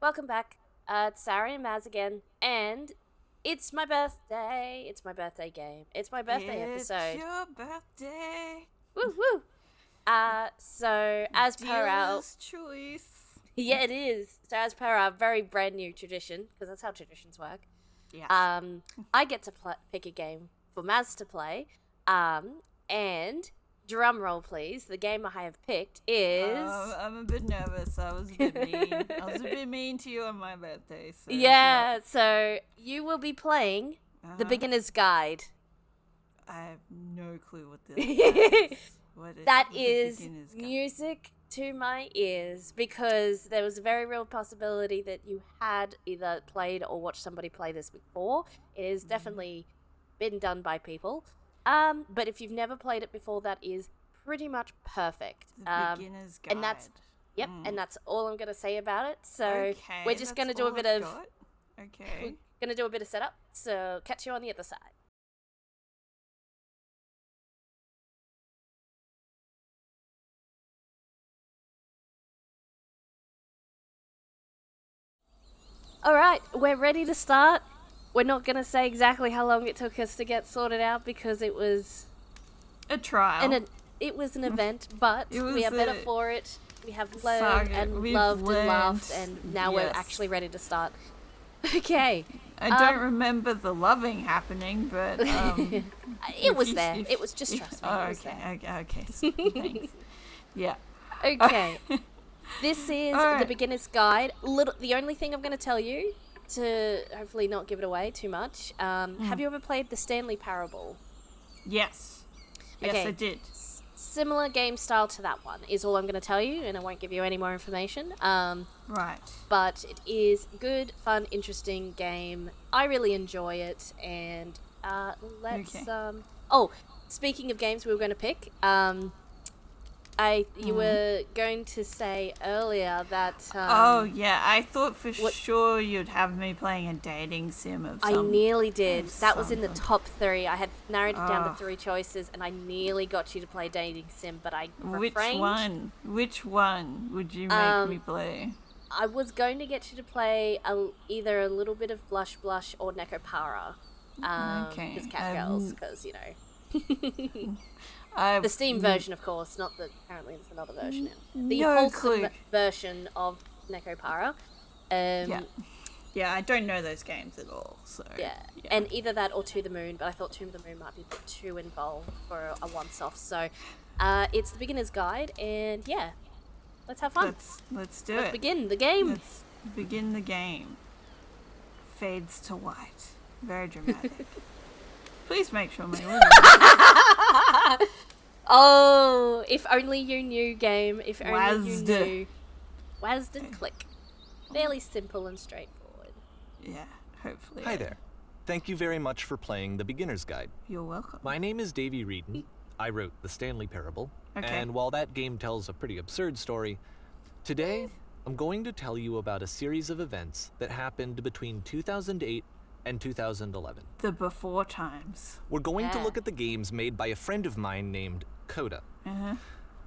welcome back. It's Sary&Maz again, and it's my birthday. It's my birthday game. It's my birthday episode. It's your birthday. Woo woo. So as per our Dealer's choice. yeah, it is. So as per our very brand new tradition, because that's how traditions work. Yes. I get to pick a game for Maz to play. And drum roll, please. The game I have picked is. I'm a bit nervous. I was a bit mean. I was a bit mean to you on my birthday. So yeah. So you will be playing the Beginner's Guide. I have no clue what this is. That is music to my ears because there was a very real possibility that you had either played or watched somebody play this before. It has definitely been done by people. But if you've never played it before, that is pretty much perfect. The Beginner's Guide. And that's and that's all I'm gonna say about it. So Okay, we're just gonna do a bit of Okay. we're gonna do a bit of setup. So catch you on the other side. All right, we're ready to start. We're not going to say exactly how long it took us to get sorted out because it was A trial. it was an event, but we are better for it. We have learned and We've loved and laughed, learned, and now we're actually ready to start. Okay. I don't remember the loving happening, but it was there. It was just trust me. Oh, it was there. okay. Thanks. Yeah. Okay. This is All right. the Beginner's Guide. The only thing I'm going to tell you, to hopefully not give it away too much, have you ever played the Stanley Parable? Yes. Yes, Okay. I did. Similar game style to that one is all I'm going to tell you, and I won't give you any more information. Right. But it is good, fun, interesting game. I really enjoy it, and let's. Okay. Oh, speaking of games, we were going to pick. You were going to say earlier that. Oh yeah, I thought for sure you'd have me playing a dating sim of I some. nearly did. That was in the something. top 3. I had narrowed it down to 3 choices, and I nearly got you to play dating sim, but I refrained. Which one would you make me play? I was going to get you to play either a little bit of Blush Blush or Nekopara. Okay. Because cat girls, because, you know. I've The Steam version, of course, not the... Apparently there's another version now. The no wholesome clue. version of Nekopara. Yeah, I don't know those games at all, so... Yeah, and either that or To the Moon, but I thought To the Moon might be a bit too involved for a once-off. So it's the Beginner's Guide, and yeah, let's have fun. Let's do it. Let's begin the game. Let's begin the game. Fades to white. Very dramatic. Please make sure my audio... Oh, if only you knew, game. If only you Wazd. knew. Wazd and click. Fairly simple and straightforward. Yeah, hopefully. Hi there. Thank you very much for playing The Beginner's Guide. You're welcome. My name is Davey Reedon. I wrote The Stanley Parable. Okay. And while that game tells a pretty absurd story, today I'm going to tell you about a series of events that happened between 2008 and 2011. The before times. We're going to Yeah. look at the games made by a friend of mine named Coda. Uh-huh.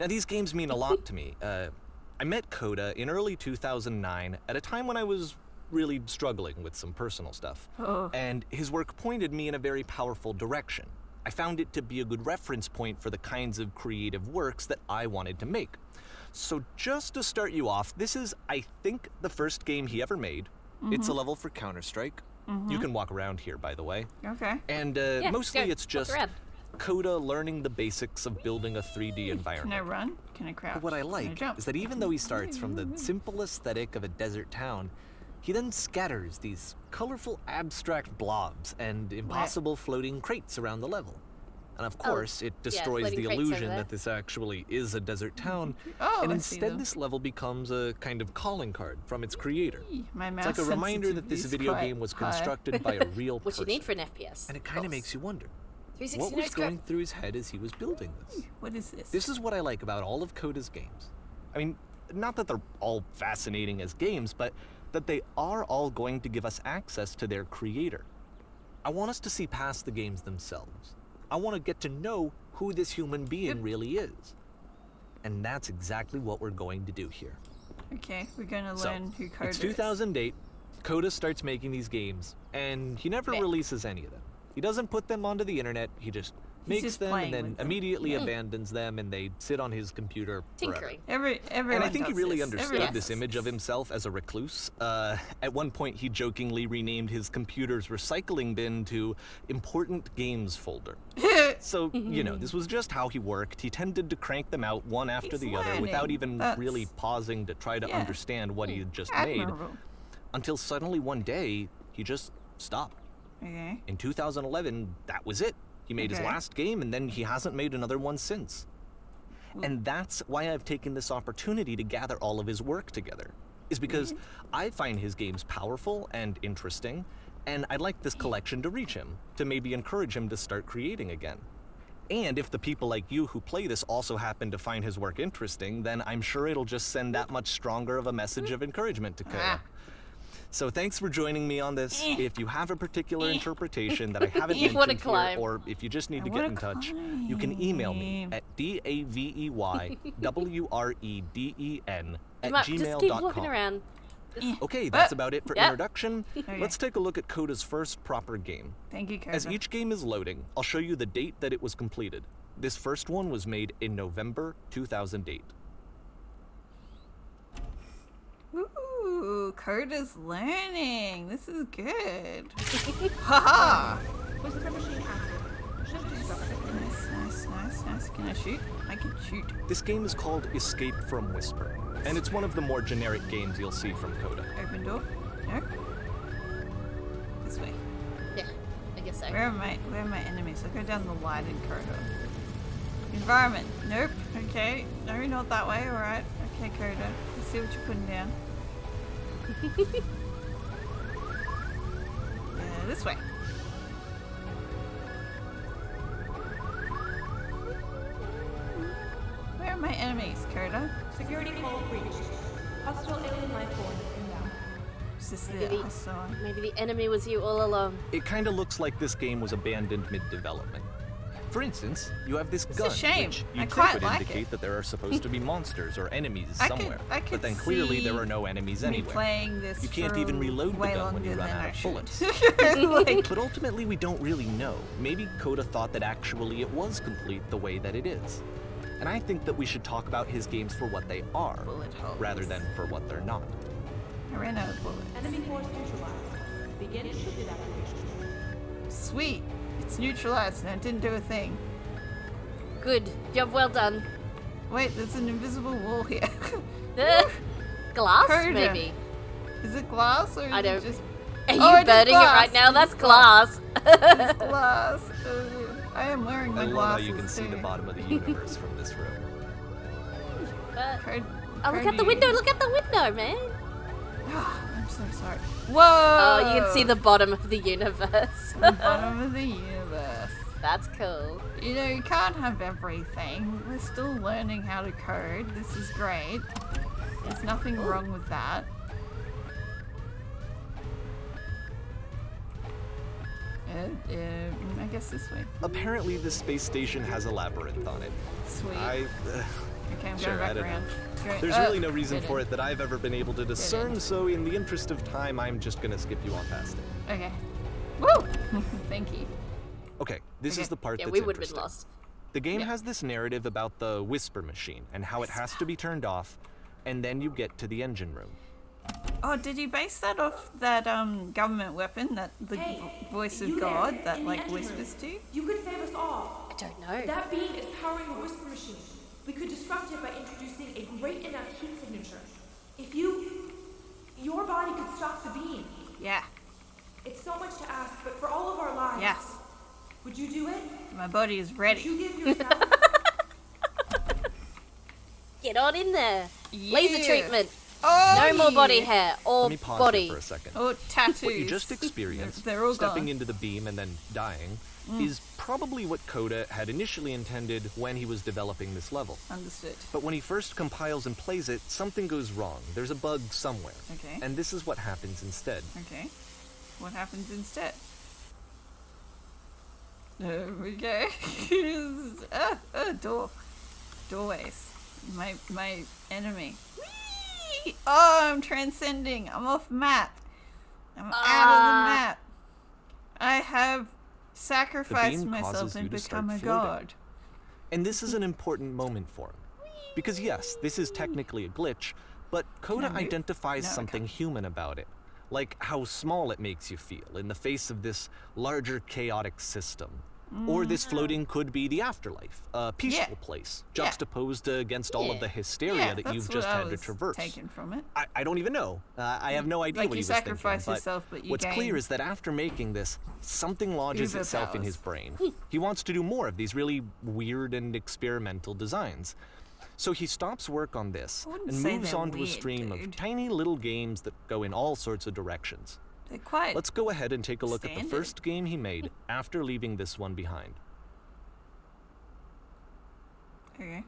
Now, these games mean a lot to me. I met Coda in early 2009 at a time when I was really struggling with some personal stuff. Oh. And his work pointed me in a very powerful direction. I found it to be a good reference point for the kinds of creative works that I wanted to make. So just to start you off, this is, I think, the first game he ever made. It's a level for Counter-Strike. You can walk around here, by the way. Okay. And Yeah, mostly go. it's Walk just around. Coda learning the basics of building a 3D Can I environment. run? Can I crouch? But what I Can like jump? is that even though he starts from the simple aesthetic of a desert town, he then scatters these colorful abstract blobs and impossible floating crates around the level. And of course, it destroys floating the crates over illusion there. that this actually is a desert town, Oh, and I see instead them. this level becomes a kind of calling card from its creator. My It's mouse like a reminder that this sensitivity is video quite game was high. constructed by a real What you person. need for an FPS. And it kind of makes you wonder, 360 what was no scope. going through his head as he was building this? What is this? This is what I like about all of Coda's games. I mean, not that they're all fascinating as games, but that they are all going to give us access to their creator. I want us to see past the games themselves. I want to get to know who this human being really is. And that's exactly what we're going to do here. Okay, we're gonna learn who Coda it's is. 2008. Coda starts making these games, and he never releases any of them. He doesn't put them onto the internet. He just makes just them and playing then with them. immediately abandons them, and they sit on his computer forever. Tinkering. Everyone And I think he does really this. understood Everyone this does image of this. himself as a recluse. At one point, he jokingly renamed his computer's recycling bin to Important Games Folder. So, you know, this was just how he worked. He tended to crank them out one after He's the other without learning. even That's- really pausing to try to Yeah. understand what he had just made. Admirable. Until suddenly one day, he just stopped. Okay. In 2011, that was it. He made his Okay. last game, and then he hasn't made another one since. And that's why I've taken this opportunity to gather all of his work together, is because I find his games powerful and interesting, and I'd like this collection to reach him, to maybe encourage him to start creating again. And if the people like you who play this also happen to find his work interesting, then I'm sure it'll just send that much stronger of a message of encouragement to Coda. So thanks for joining me on this. If you have a particular interpretation that I haven't You wanna mentioned here, climb. or if you just need to I get wanna in touch, you can email me climb. at daveywreden@gmail.com. Might just keep walking around. Okay, that's about it for Yep. introduction. Okay. Let's take a look at Coda's first proper game. Thank you, Coda. As each game is loading, I'll show you the date that it was completed. This first one was made in November 2008. Ooh, Coda's learning. This is good. Haha. Whisper machine active. Shift to start. Nice. Can I shoot? I can shoot. This game is called Escape from Whisper, and it's one of the more generic games you'll see from Coda. Open door. No. This way. Yeah, I guess so. Where are my enemies? I'll go down the light in corridor. Environment. Nope. Okay. No, not that way. Alright. Okay, Coda. Let's see what you're putting down. This way. Where are my enemies, Coda? Security call breached. Hostile alien life form inbound. Is this Maybe- the hostile? Maybe the enemy was you all along. It kind of looks like this game was abandoned mid-development. For instance, you have this It's gun, a shame. which I you'd think quite would like indicate it. that there are supposed to be monsters or enemies I could- somewhere. I could But then clearly there see are no enemies Me anywhere. playing this You can't for even reload the way gun when you longer run than out I of should. bullets. Like, But ultimately, we don't really know. Maybe Coda thought that actually it was complete the way that it is. And I think that we should talk about his games for what they are, bullet holes. rather than for what they're not. I ran out of bullets. Enemy force neutralized. Begin ship evacuation. Sweet. It's neutralized and it didn't do a thing. Good. Job well done. Wait, there's an invisible wall here. Glass, Coda. maybe? Is it glass or is I it don't- just Are you Oh, it is burning it right glass. now? It That's is glass. glass? I am wearing my I love how glasses you can see too. the bottom of the universe from this room. Oh, look out the window. Look out the window, man. I'm so sorry. Whoa! Oh, you can see the bottom of the universe. the bottom of the universe. That's cool. You know, you can't have everything. We're still learning how to code. This is great. There's nothing wrong with that. I guess this way. Apparently, this space station has a labyrinth on it. Sweet. Okay, I'm Sure, going I back don't know. around. There's really no reason for it. it that I've ever been able to discern, so in the interest of time, I'm just gonna skip you on past it. Okay. Woo! Thank you. Okay, this Okay. is the part Yeah, that's we would have been interesting. lost. The game has this narrative about the whisper machine and how it has to be turned off, and then you get to the engine room. Oh, did you base that off that government weapon, that the voice of you there, God that in the like engine whispers to? You could save us all. I don't know. That beam is powering the whisper machine. We could disrupt it by introducing a great enough heat signature. If your body could stop the beam. Yeah. It's so much to ask, but for all of our lives. Yes. Would you do it? My body is Would ready. you give yourself? Get on in there. Laser Yeah. treatment. Oh, No more body yeah. hair or Let me pause body. here for a second. Oh, tattoos. What you just experienced, They're all stepping gone. into the beam and then dying, is probably what Coda had initially intended when he was developing this level. Understood. But when he first compiles and plays it, something goes wrong. There's a bug somewhere. Okay. And this is what happens instead. Okay. What happens instead? There we go. Door. Doorways. My enemy. Whee! Oh, I'm transcending. I'm off map. I'm out of the map. I have sacrificed beam myself causes and you to start become a floating. god. And this is an important moment for him. Because yes, this is technically a glitch, but Coda I move? identifies No, I something can't. human about it. Like how small it makes you feel in the face of this larger chaotic system. Or this floating could be the afterlife, a peaceful place, juxtaposed against all of the hysteria that you've just had to traverse. Taken from it. I don't even know. I have no idea Like what you he was thinking. sacrifice But yourself, but you what's gain clear is that after making this, something lodges uber itself in powers. his brain. He wants to do more of these really weird and experimental designs. So he stops work on this wouldn't and say moves they're on to a weird, stream dude. of tiny little games that go in all sorts of directions. They're quite. Let's go ahead and take a look at the Standard. first game he made after leaving this one behind. Okay.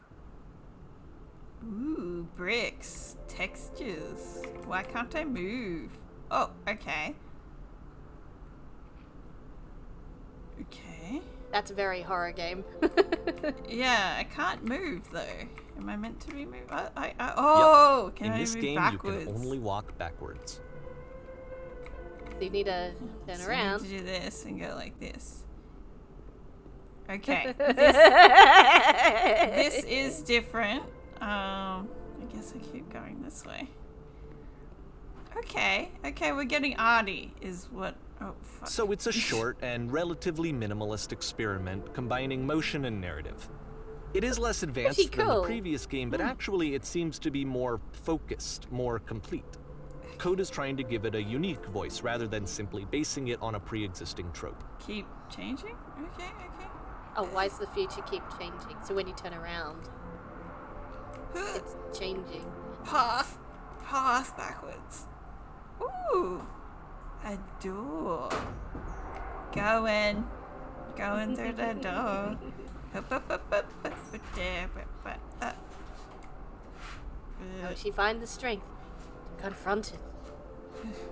Ooh, bricks, textures. Why can't I move? Oh, okay. Okay. That's a very horror game. Yeah, I can't move though. Am I meant to be moving? Can In I this move game, backwards? you can only walk backwards. So you need to turn So around. I need to do this and go like this. Okay. This is different. I guess I keep going this way. Okay, we're getting arty, is what. Oh, fuck. So it's a short and relatively minimalist experiment combining motion and narrative. It is less advanced Pretty than the cool. previous game, but actually it seems to be more focused, more complete. Coda's trying to give it a unique voice rather than simply basing it on a pre-existing trope. Keep changing? Okay. Oh, why does the future keep changing? So when you turn around, it's changing. Path backwards. Ooh, a door. Going through the door. How does she find the strength to confront it?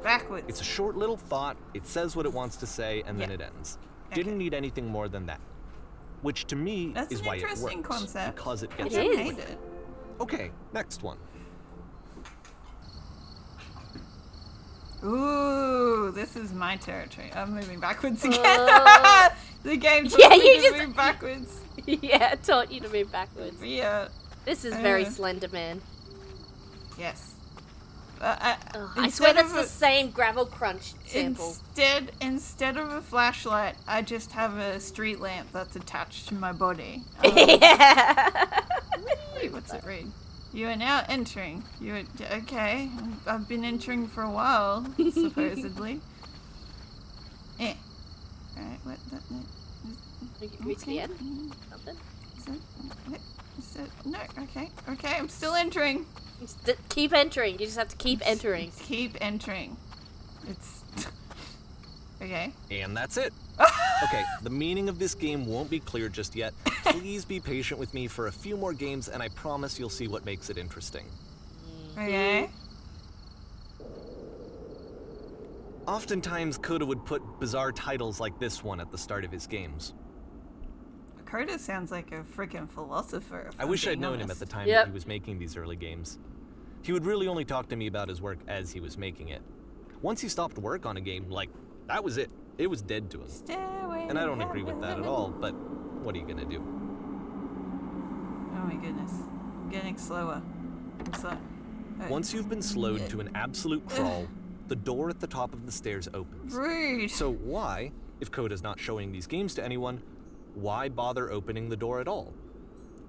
Backwards. It's a short little thought, it says what it wants to say, and then Yeah. it ends. Okay. Didn't need anything more than that. Which to me That's is an why it interesting works. concept. Because it I gets It don't is. hate it. Okay, next one. Ooh, this is my territory. I'm moving backwards again. The game told Yeah, me you to just- move backwards. Yeah, it taught you to move backwards. Yeah. This is very Uh. Slender Man. Yes. I swear Instead that's of the a- same Gravel Crunch sample. Instead of a flashlight, I just have a street lamp that's attached to my body. Yeah. Wait, what's it read? You are now entering. Okay. I've been entering for a while, supposedly. Alright, what? You can reach the Okay. end. Something. No, okay. I'm still entering. Just keep entering. You just have to keep entering. Keep entering. It's okay. And that's it. Okay, the meaning of this game won't be clear just yet. Please be patient with me for a few more games, and I promise you'll see what makes it interesting. Okay. Oftentimes, Coda would put bizarre titles like this one at the start of his games. Coda sounds like a freaking philosopher. if I I'm wish I'd being known him at honest. the time Yep. that he was making these early games. He would really only talk to me about his work as he was making it. Once he stopped work on a game, like, that was it. It was dead to him. Stairway And I don't to agree with that at heaven. all, but what are you gonna do? Oh my goodness. I'm getting slower. I'm slow. Oh. Once you've been slowed to an absolute crawl, the door at the top of the stairs opens. Rude. So why, if Coda's not showing these games to anyone, why bother opening the door at all?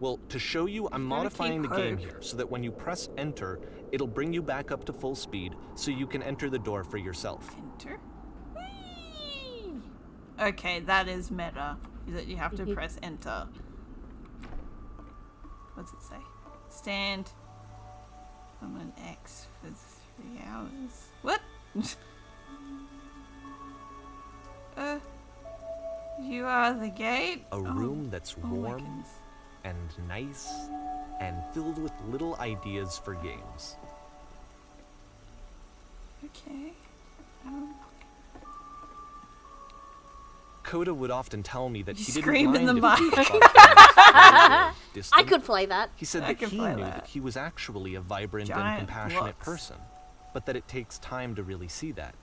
Well, to show you, I'm gotta modifying the keep game hope. here so that when you press enter, it'll bring you back up to full speed so you can enter the door for yourself. Enter. Whee! Okay, that is meta. That you have to press enter. What's it say? Stand on an X for 3 hours. What? You are the gate? A room that's Oh my warm goodness. and nice and filled with little ideas for games. Okay. Coda would often tell me that You he didn't screamed in mind the if mic. people thought he was distant. I could play that. He said I that can he play knew that. that he was actually a vibrant and Giant compassionate blocks. person, but that it takes time to really see that.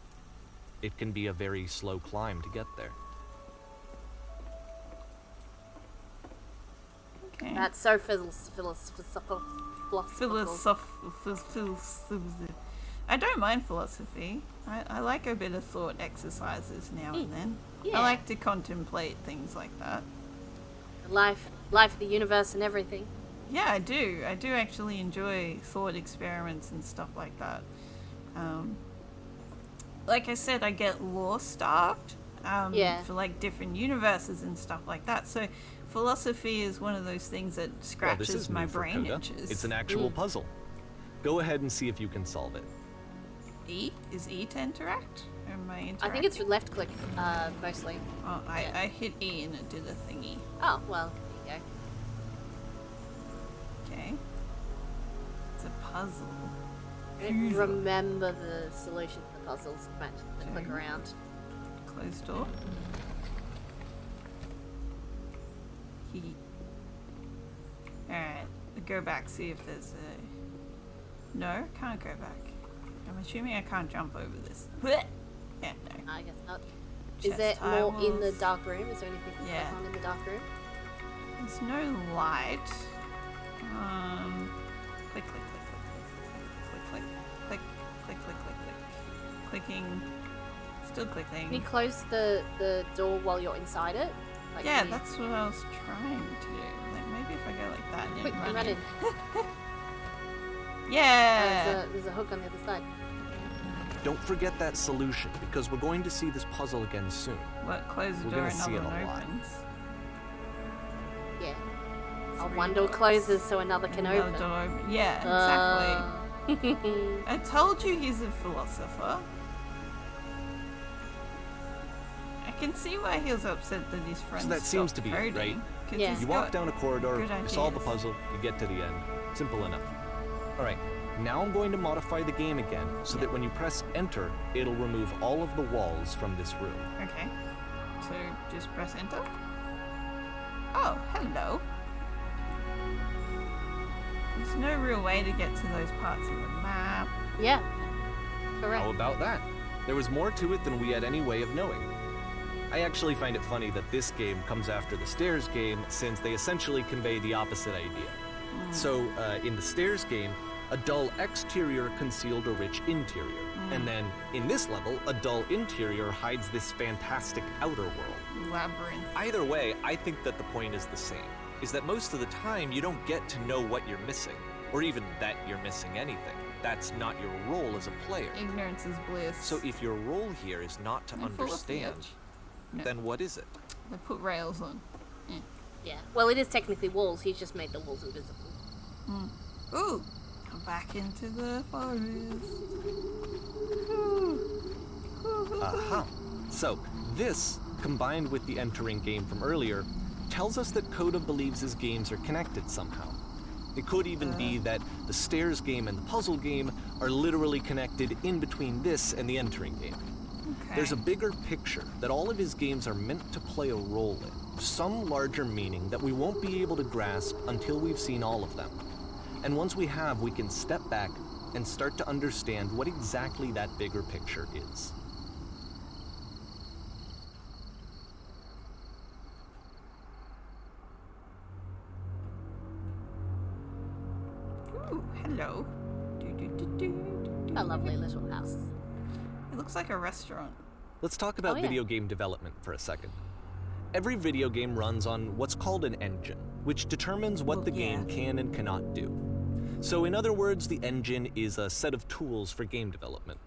It can be a very slow climb to get there. Okay. That's so I don't mind philosophy. I like a bit of thought exercises now and then. Yeah. I like to contemplate things like that. life, the universe, and everything. Yeah, I do. I do actually enjoy thought experiments and stuff like that. Like I said, I get lore starved for like different universes and stuff like that. So philosophy is one of those things that Well, scratches this is my new for brain Coda. itches. It's an actual puzzle. Go ahead and see if you can solve it. E? Is E to interact? Or am I interacting? I think it's left click, mostly. Oh, I hit E and it did a thingy. Oh, well, there you Okay. It's a puzzle. go. I don't remember the solution to the puzzles. Match the click Okay. around. Closed door. Alright, go back, see if there's a... No, can't go back. I'm assuming I can't jump over this. Yeah, no. I guess not. Is Chest there more in the tiles. dark room? Is there anything to Yeah. click on in the dark room? There's no light. Click, click, click, click, click, click, click, click, click, click, click. Clicking. Still clicking. Can you close the door while you're inside it? Like, Yeah, can you- that's what I was trying to do. Like, maybe if I go like that and Quick, then run in. Yeah! There's a hook on the other side. Don't forget that solution, because we're going to see this puzzle again soon. What? Close the We're door, gonna see another it a one lot. opens. Yeah. Oh, Three one door doors. closes so another can Another open. door open. Yeah, exactly. I told you he's a philosopher. I can see why he was upset that his friends So that seems stopped to be it, coding, right? 'cause Yeah. he's You walk got- down a corridor, good you solve the ideas. puzzle, you get to the end. Simple enough. Alright, now I'm going to modify the game again so that when you press enter, it'll remove all of the walls from this room. Okay. So just press enter. Oh, hello. There's no real way to get to those parts of the map. Yeah. Correct. How about that? There was more to it than we had any way of knowing. I actually find it funny that this game comes after the Stairs game, since they essentially convey the opposite idea. So, in the Stairs game, a dull exterior concealed a rich interior. And then, in this level, a dull interior hides this fantastic outer world. Labyrinth. Either way, I think that the point is the same, is that most of the time you don't get to know what you're missing, or even that you're missing anything. That's not your role as a player. Ignorance is bliss. So if your role here is not to They're full of understand, theology. No. then what is it? They put rails on. Yeah. Well, it is technically walls. He's just made the walls invisible. Ooh! I'm back into the forest. Aha. So, this, combined with the entering game from earlier, tells us that Coda believes his games are connected somehow. It could even be that the Stairs game and the puzzle game are literally connected in between this and the entering game. Okay. There's a bigger picture that all of his games are meant to play a role in, some larger meaning that we won't be able to grasp until we've seen all of them. And once we have, we can step back and start to understand what exactly that bigger picture is. Ooh, hello. A lovely little house. It looks like a restaurant. Let's talk about Oh, yeah. video game development for a second. Every video game runs on what's called an engine, which determines what Well, the game yeah. can and cannot do. So in other words, the engine is a set of tools for game development.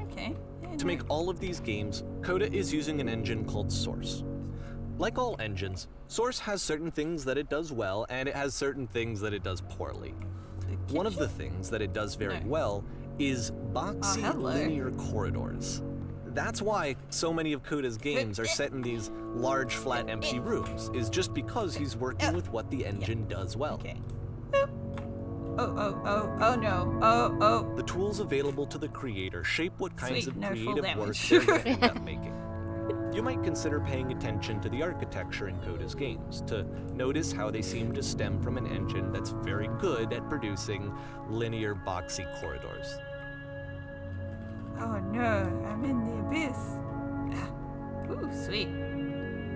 Okay. Yeah, To no. make all of these games, Coda is using an engine called Source. Like all engines, Source has certain things that it does well, and it has certain things that it does poorly. The One of the kitchen? things that it does very No. well is boxy hello. linear corridors. That's why so many of Coda's games are set in these large, flat, empty rooms, is just because he's working with what the engine does well. Okay. Oh no. Oh. The tools available to the creator shape what kinds Sweet, of no full creative work damage. they're going to end up making. You might consider paying attention to the architecture in Coda's games, to notice how they seem to stem from an engine that's very good at producing linear, boxy corridors. Oh no, I'm in the abyss. Ah. Ooh, sweet.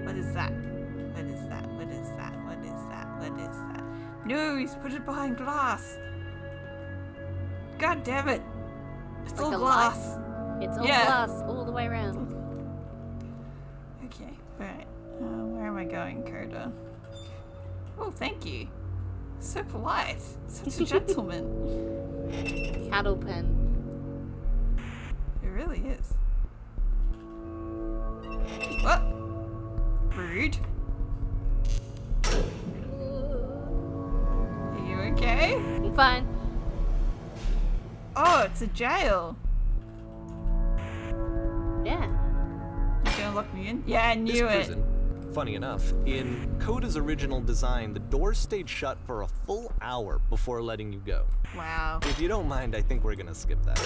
What is that? What is that? What is that? What is that? What is that? No, he's put it behind glass. God damn it. It's Like all a glass. It's all Yeah. glass all the way around. Okay, alright. Where am I going, Coda? Oh, thank you. So polite. Such a gentleman. Cattle pen. It really is. What? Rude. Are you okay? I'm fine. Oh, it's a jail. Yeah. You gonna lock me in? Yeah, I This knew it. prison, funny enough, in Coda's original design, the doors stayed shut for a full hour before letting you go. Wow. If you don't mind, I think we're gonna skip that.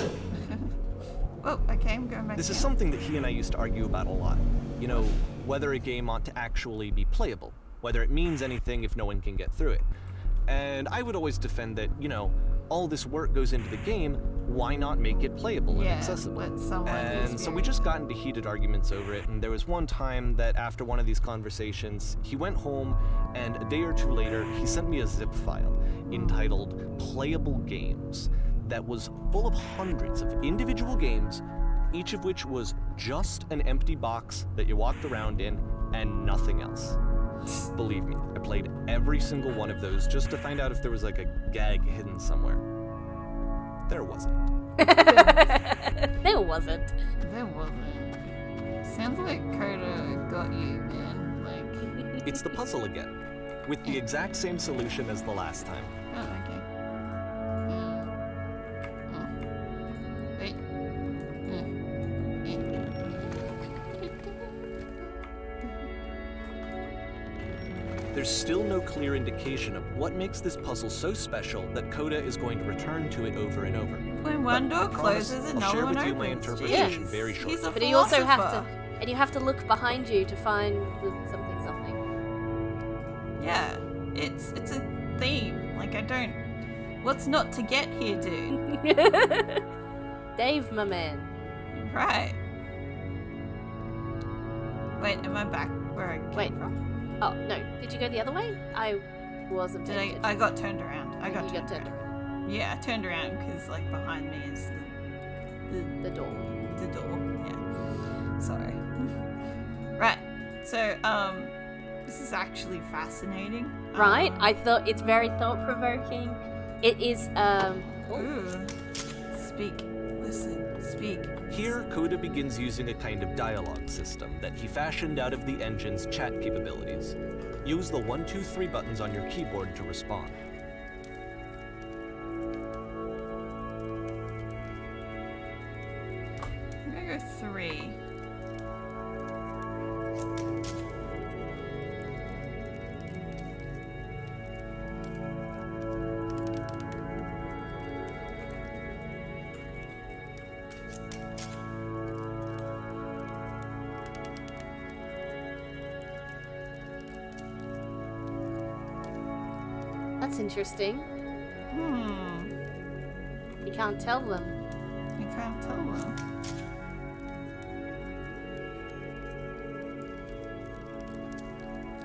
Oh, okay, I'm going back. This is in. something that he and I used to argue about a lot. You know, whether a game ought to actually be playable, whether it means anything if no one can get through it. And I would always defend that, you know, all this work goes into the game, why not make it playable and Yeah, accessible? let someone And so we just got into heated arguments over it, and there was one time that after one of these conversations, he went home, and a day or two later, he sent me a zip file entitled Playable Games that was full of hundreds of individual games, each of which was just an empty box that you walked around in and nothing else. Believe me, I played every single one of those just to find out if there was like a gag hidden somewhere. There wasn't. There wasn't. There wasn't. Sounds like Coda got you, man. Like. It's the puzzle again, with the exact same solution as the last time. Oh, okay. Wait. There's still no clear indication of what makes this puzzle so special that Coda is going to return to it over and over. When one But I door promise closes, I'll another share one with you opens. my interpretation Jeez, very shortly. He's a But you also have to, philosopher. and you have to look behind you to find the something. Yeah, it's a theme. Like I don't. What's not to get here, dude? Dave, my man. Right. Wait, am I back where I came Wait. from? Oh no, did you go the other way? I wasn't. Did paying I attention. got turned around. I got You turned got turned around. Yeah, I turned around because like behind me is the door. the door. Yeah. Sorry. Right. So this is actually fascinating. Right? I thought it's very thought-provoking. It is Ooh. Speak. Listen. Speak. Here, Coda begins using a kind of dialogue system that he fashioned out of the engine's chat capabilities. Use the 1, 2, 3 buttons on your keyboard to respond. I'm gonna go 3. that's interesting. You can't tell them. You can't tell them.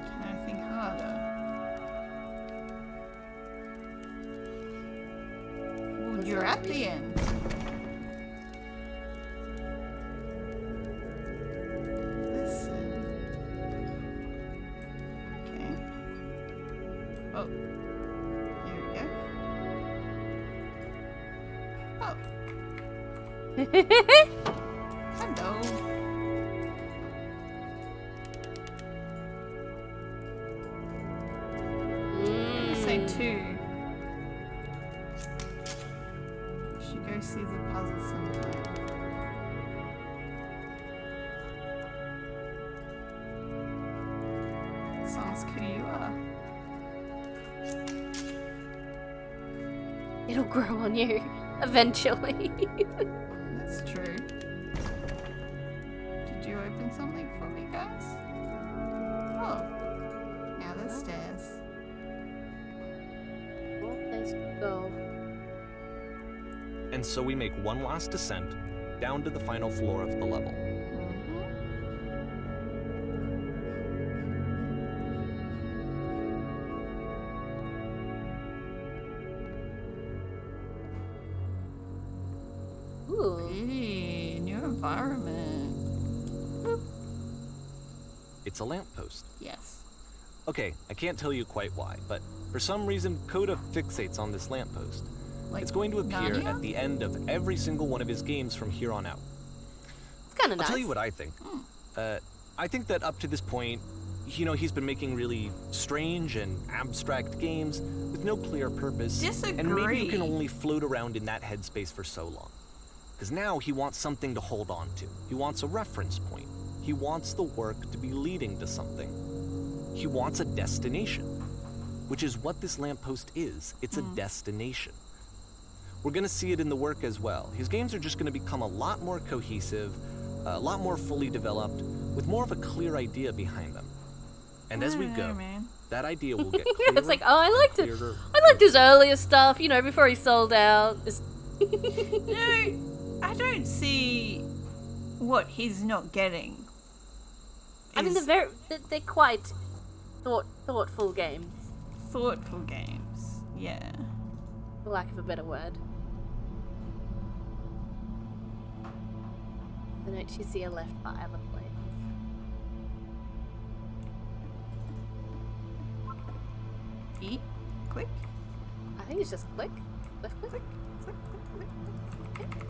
Can I think harder? Well, What's you're that at the mean? end. Listen. Okay. Oh. Here we go. Oh. Hello. Say 2. You should go see the puzzle sometime. So ask who you are. It'll grow on you eventually. That's true. Did you open something for me, guys? Oh. Now there's stairs. More place to go. And so we make one last descent down to the final floor of the level. Ooh. Hey, new environment. It's a lamppost. Yes. Okay, I can't tell you quite why, but for some reason, Coda fixates on this lamppost. Like It's going to appear Narnia? at the end of every single one of his games from here on out. It's kind of I'll nice. tell you what I think. I think that up to this point, he's been making really strange and abstract games with no clear purpose. And maybe you can Disagree. only float around in that headspace for so long. Because now he wants something to hold on to. He wants a reference point. He wants the work to be leading to something. He wants a destination, which is what this lamppost is. It's a destination. We're going to see it in the work as well. His games are just going to become a lot more cohesive, a lot more fully developed, with more of a clear idea behind them. And as we go, man. that idea will get clearer. It's like, oh, I liked it. clearer. I liked his earlier stuff, before he sold out. No, I don't see what he's not getting. I mean, is they're quite thoughtful games, thoughtful games. Yeah. for lack of a better word. The notes you see are left by other players. E, click, I think it's just click, click, click. click, click, click, click, click.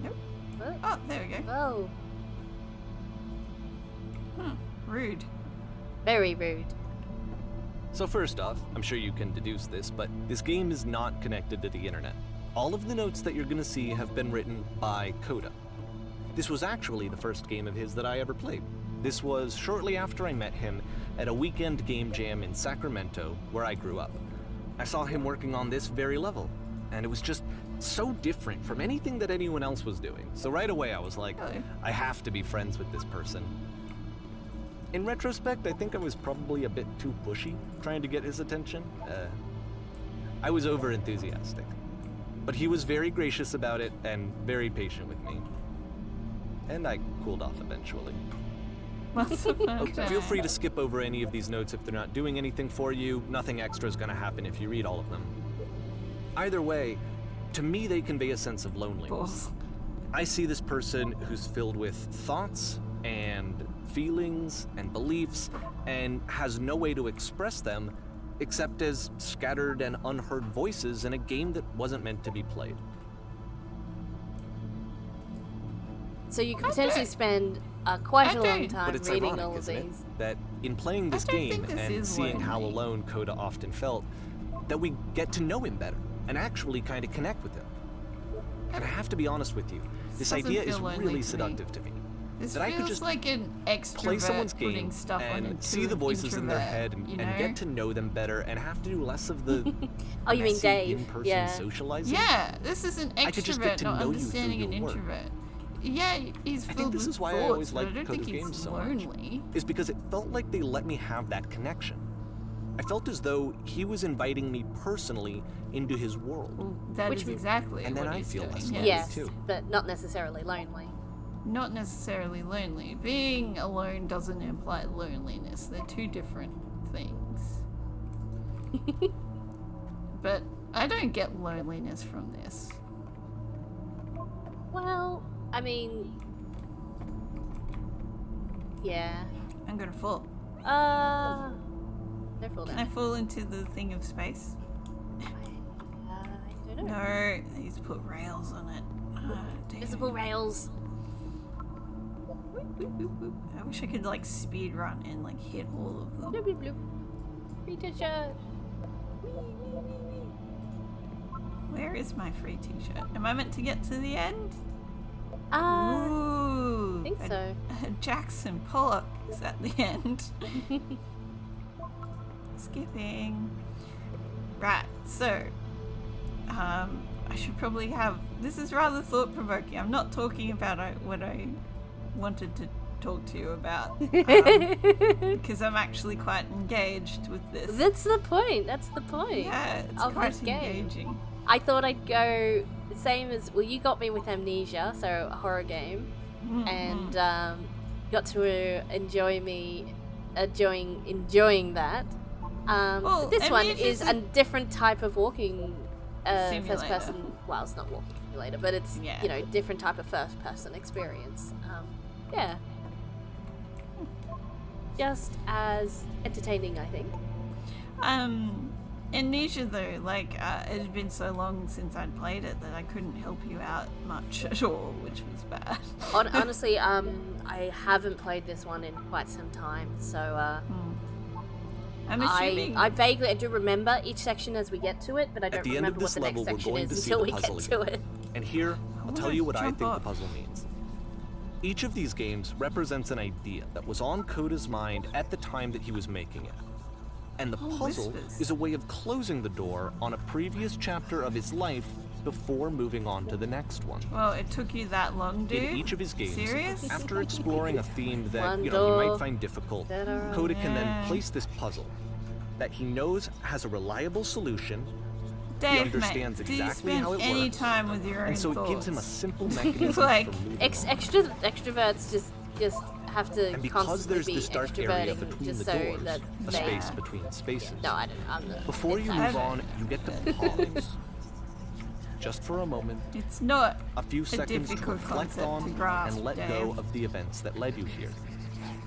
Nope. What? Oh, there we go. Oh, Rude. very rude. So first off, I'm sure you can deduce this, but this game is not connected to the internet. All of the notes that you're going to see have been written by Coda. This was actually the first game of his that I ever played. This was shortly after I met him at a weekend game jam in Sacramento, where I grew up. I saw him working on this very level, and it was just so different from anything that anyone else was doing. So right away I was like, Hello. I have to be friends with this person. In retrospect, I think I was probably a bit too pushy trying to get his attention. I was over-enthusiastic. But he was very gracious about it and very patient with me. And I cooled off eventually. Okay. Feel free to skip over any of these notes if they're not doing anything for you. Nothing extra is going to happen if you read all of them. Either way, to me they convey a sense of loneliness. Balls. I see this person who's filled with thoughts and feelings and beliefs and has no way to express them except as scattered and unheard voices in a game that wasn't meant to be played. So you could potentially spend quite a long don't. time But it's reading ironic, all of isn't it? these. That in playing this don't game think this and is seeing how lonely. alone Coda often felt, that we get to know him better and actually kind of connect with him. And I have to be honest with you, this Doesn't idea feel is lonely really to me. seductive to me. This that I could feels just like an extrovert play someone's putting game stuff on and see the voices in their head and, you know? and get to know them better and have to do less of the Oh, you mean messy Dave? in-person Yeah. socializing. Yeah, this is an I could just get extrovert to not know you through understanding an your work. introvert. Yeah, he's I think filled this with is why thoughts, I always but I liked don't Coda's think games he's so much. lonely. Is because it felt like they let me have that connection. I felt as though he was inviting me personally into his world. Well, that Which is means- exactly And then what I he's feel doing. less yes. lonely. Yes, too. but not necessarily lonely. Not necessarily lonely. Being alone doesn't imply loneliness. They're two different things. But I don't get loneliness from this. Well, I mean, yeah. I'm gonna fall. Don't fall Can I down. fall into the thing of space? I don't know. No, he's put rails on it. Ah, damn. Visible rails. Whoop, whoop, whoop, whoop. I wish I could like speed run and like hit all of them. Bloop, bloop, bloop. Free t-shirt. Where is my free t-shirt? Am I meant to get to the end? I Ooh, think so. Jackson Pollock is at the end. Skipping. Right, so I should probably have... This is rather thought-provoking. I'm not talking about what I wanted to talk to you about. Because I'm actually quite engaged with this. That's the point. That's the point. Yeah, it's of quite this game. engaging. I thought I'd go the same as... Well, you got me with Amnesia, so a horror game. Mm-hmm. And got to enjoying that. Well, this one Amnesia's is a different type of walking Simulator. first person. Well, it's not walking simulator, but it's different type of first person experience. Yeah, just as entertaining, I think. Amnesia though, like it had been so long since I'd played it that I couldn't help you out much at all, which was bad. Honestly, I haven't played this one in quite some time, so I'm assuming I do remember each section as we get to it, but I don't remember what the next section is until we get to it. And here, I'll tell you what I think jump the puzzle means. Each of these games represents an idea that was on Coda's mind at the time that he was making it. And the puzzle is a way of closing the door on a previous chapter of his life before moving on to the next one. Well, it took you that long, dude? In each of his games, Serious? after exploring a theme that you might find difficult, Coda can then place this puzzle that he knows has a reliable solution. Dave, he understands mate, exactly do you how spend it any works, time with your own and so thoughts? it gives him a simple mechanism Like, for moving on. Extroverts just have to And because constantly there's be this dark area extroverting between just the so doors, that a they... space between spaces, No, I don't. I'm not. before you move on, you get to pause. Just for a moment, It's not a few seconds to difficult reflect concept on to grasp, and let Dave. go of the events that led you here.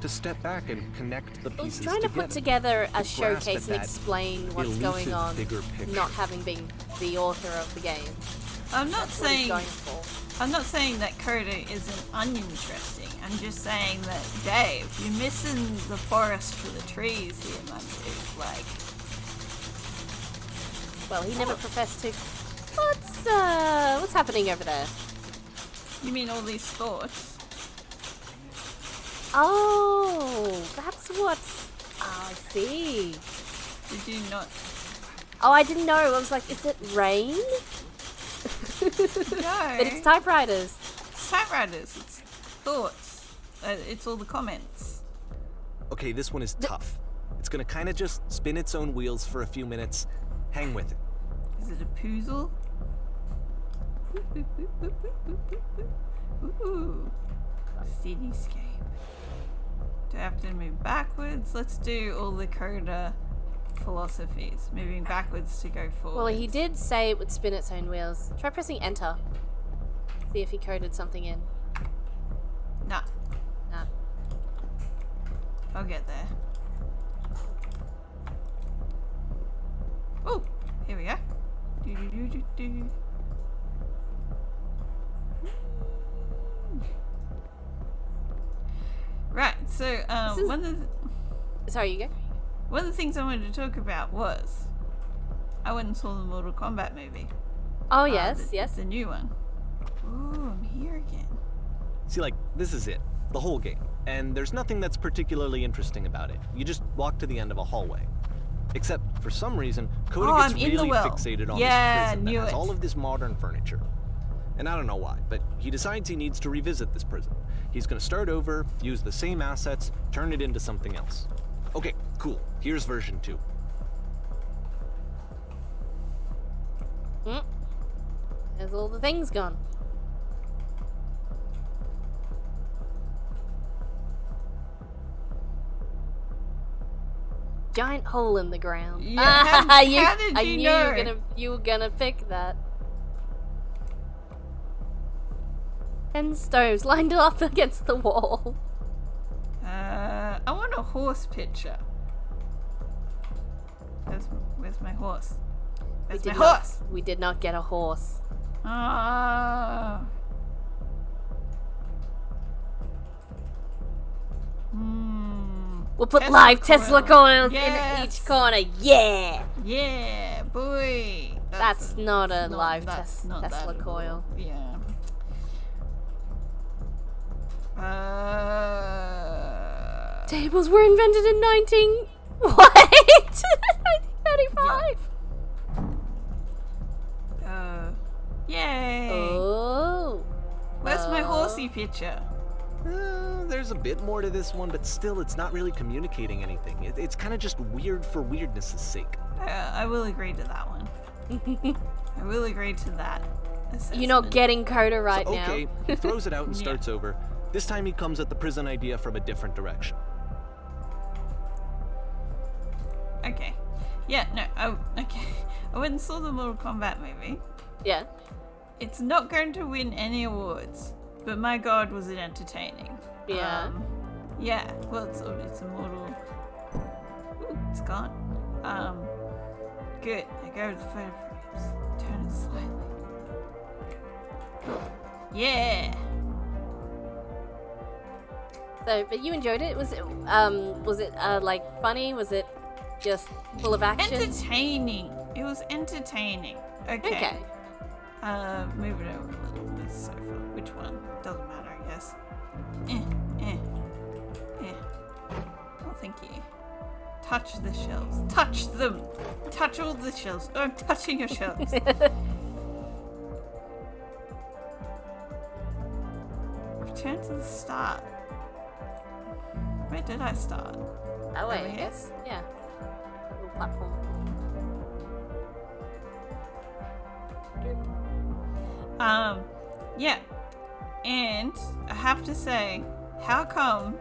To step back and connect the I was pieces trying to put together a grasp showcase at and that explain what's going elusive on, bigger picture. not having been the author of the game. I'm not That's what he's saying going for. I'm not saying that Coda isn't uninteresting. I'm just saying that, Dave, you're missing the forest for the trees here, man. It's like... Well, he never professed to. What's happening over there? You mean all these thoughts? Oh, that's what. Oh, I see. Did you not... Oh, I didn't know. I was like, is it rain? No. But it's typewriters. It's typewriters. It's thoughts. It's all the comments. Okay, this one is tough. It's gonna kind of just spin its own wheels for a few minutes. Hang with it. Is it a puzzle? Ooh. Cityscape. Do I have to move backwards? Let's do all the Coda philosophies. Moving backwards to go forward. Well, he did say it would spin its own wheels. Try pressing enter. See if he coded something in. Nah. Nah. I'll get there. Oh, here we go. Do. Right, so one of the, Sorry, you go. one of the things I wanted to talk about was I went and saw the Mortal Kombat movie. Oh, yes, yes. The new one. Ooh, I'm here again. See, like, this is it. The whole game. And there's nothing that's particularly interesting about it. You just walk to the end of a hallway. Except, for some reason, Coda gets I'm in the really well. fixated on Yeah, this prison that knew has it. all of this modern furniture. And I don't know why, but he decides he needs to revisit this prison. He's gonna start over, use the same assets, turn it into something else. Okay, cool. Here's version 2. There's all the things gone. Giant hole in the ground. Yeah, how did I you knew know? you were gonna pick that. 10 stoves lined up against the wall. I want a horse picture. Where's my horse? Where's my horse? We did not get a horse. Ah. We'll put Tesla live coil. Tesla coils Yes. in each corner. Yeah! Yeah, boy. That's not a live that's not that Tesla at all. coil. Yeah. Tables were invented in 1935. Yay! Oh. Where's my horsey picture? There's a bit more to this one, but still, it's not really communicating anything. It's kind of just weird for weirdness' sake. I will agree to that one. I will agree to that assessment. You're not getting Coda right So, now. okay, he throws it out and Yeah. starts over. This time he comes at the prison idea from a different direction. Okay. Yeah, no, okay. I went and saw the Mortal Kombat movie. Yeah. It's not going to win any awards, but my god, was it entertaining. Yeah. Yeah, well, it's a Mortal... Ooh, it's gone. Good. I go to the photo frames. Turn it slightly. Yeah! So, but you enjoyed it? Was it like funny? Was it just full of action? Entertaining. It was entertaining. Okay. Move it over a little. This sofa. Which one? Doesn't matter, I guess. Oh, thank you. Touch the shelves. Touch them. Touch all the shelves. Oh, I'm touching your shelves. Return to the start. Where did I start? Oh wait, Over I here? guess. Yeah. Little platform. Yeah. And I have to say, how come?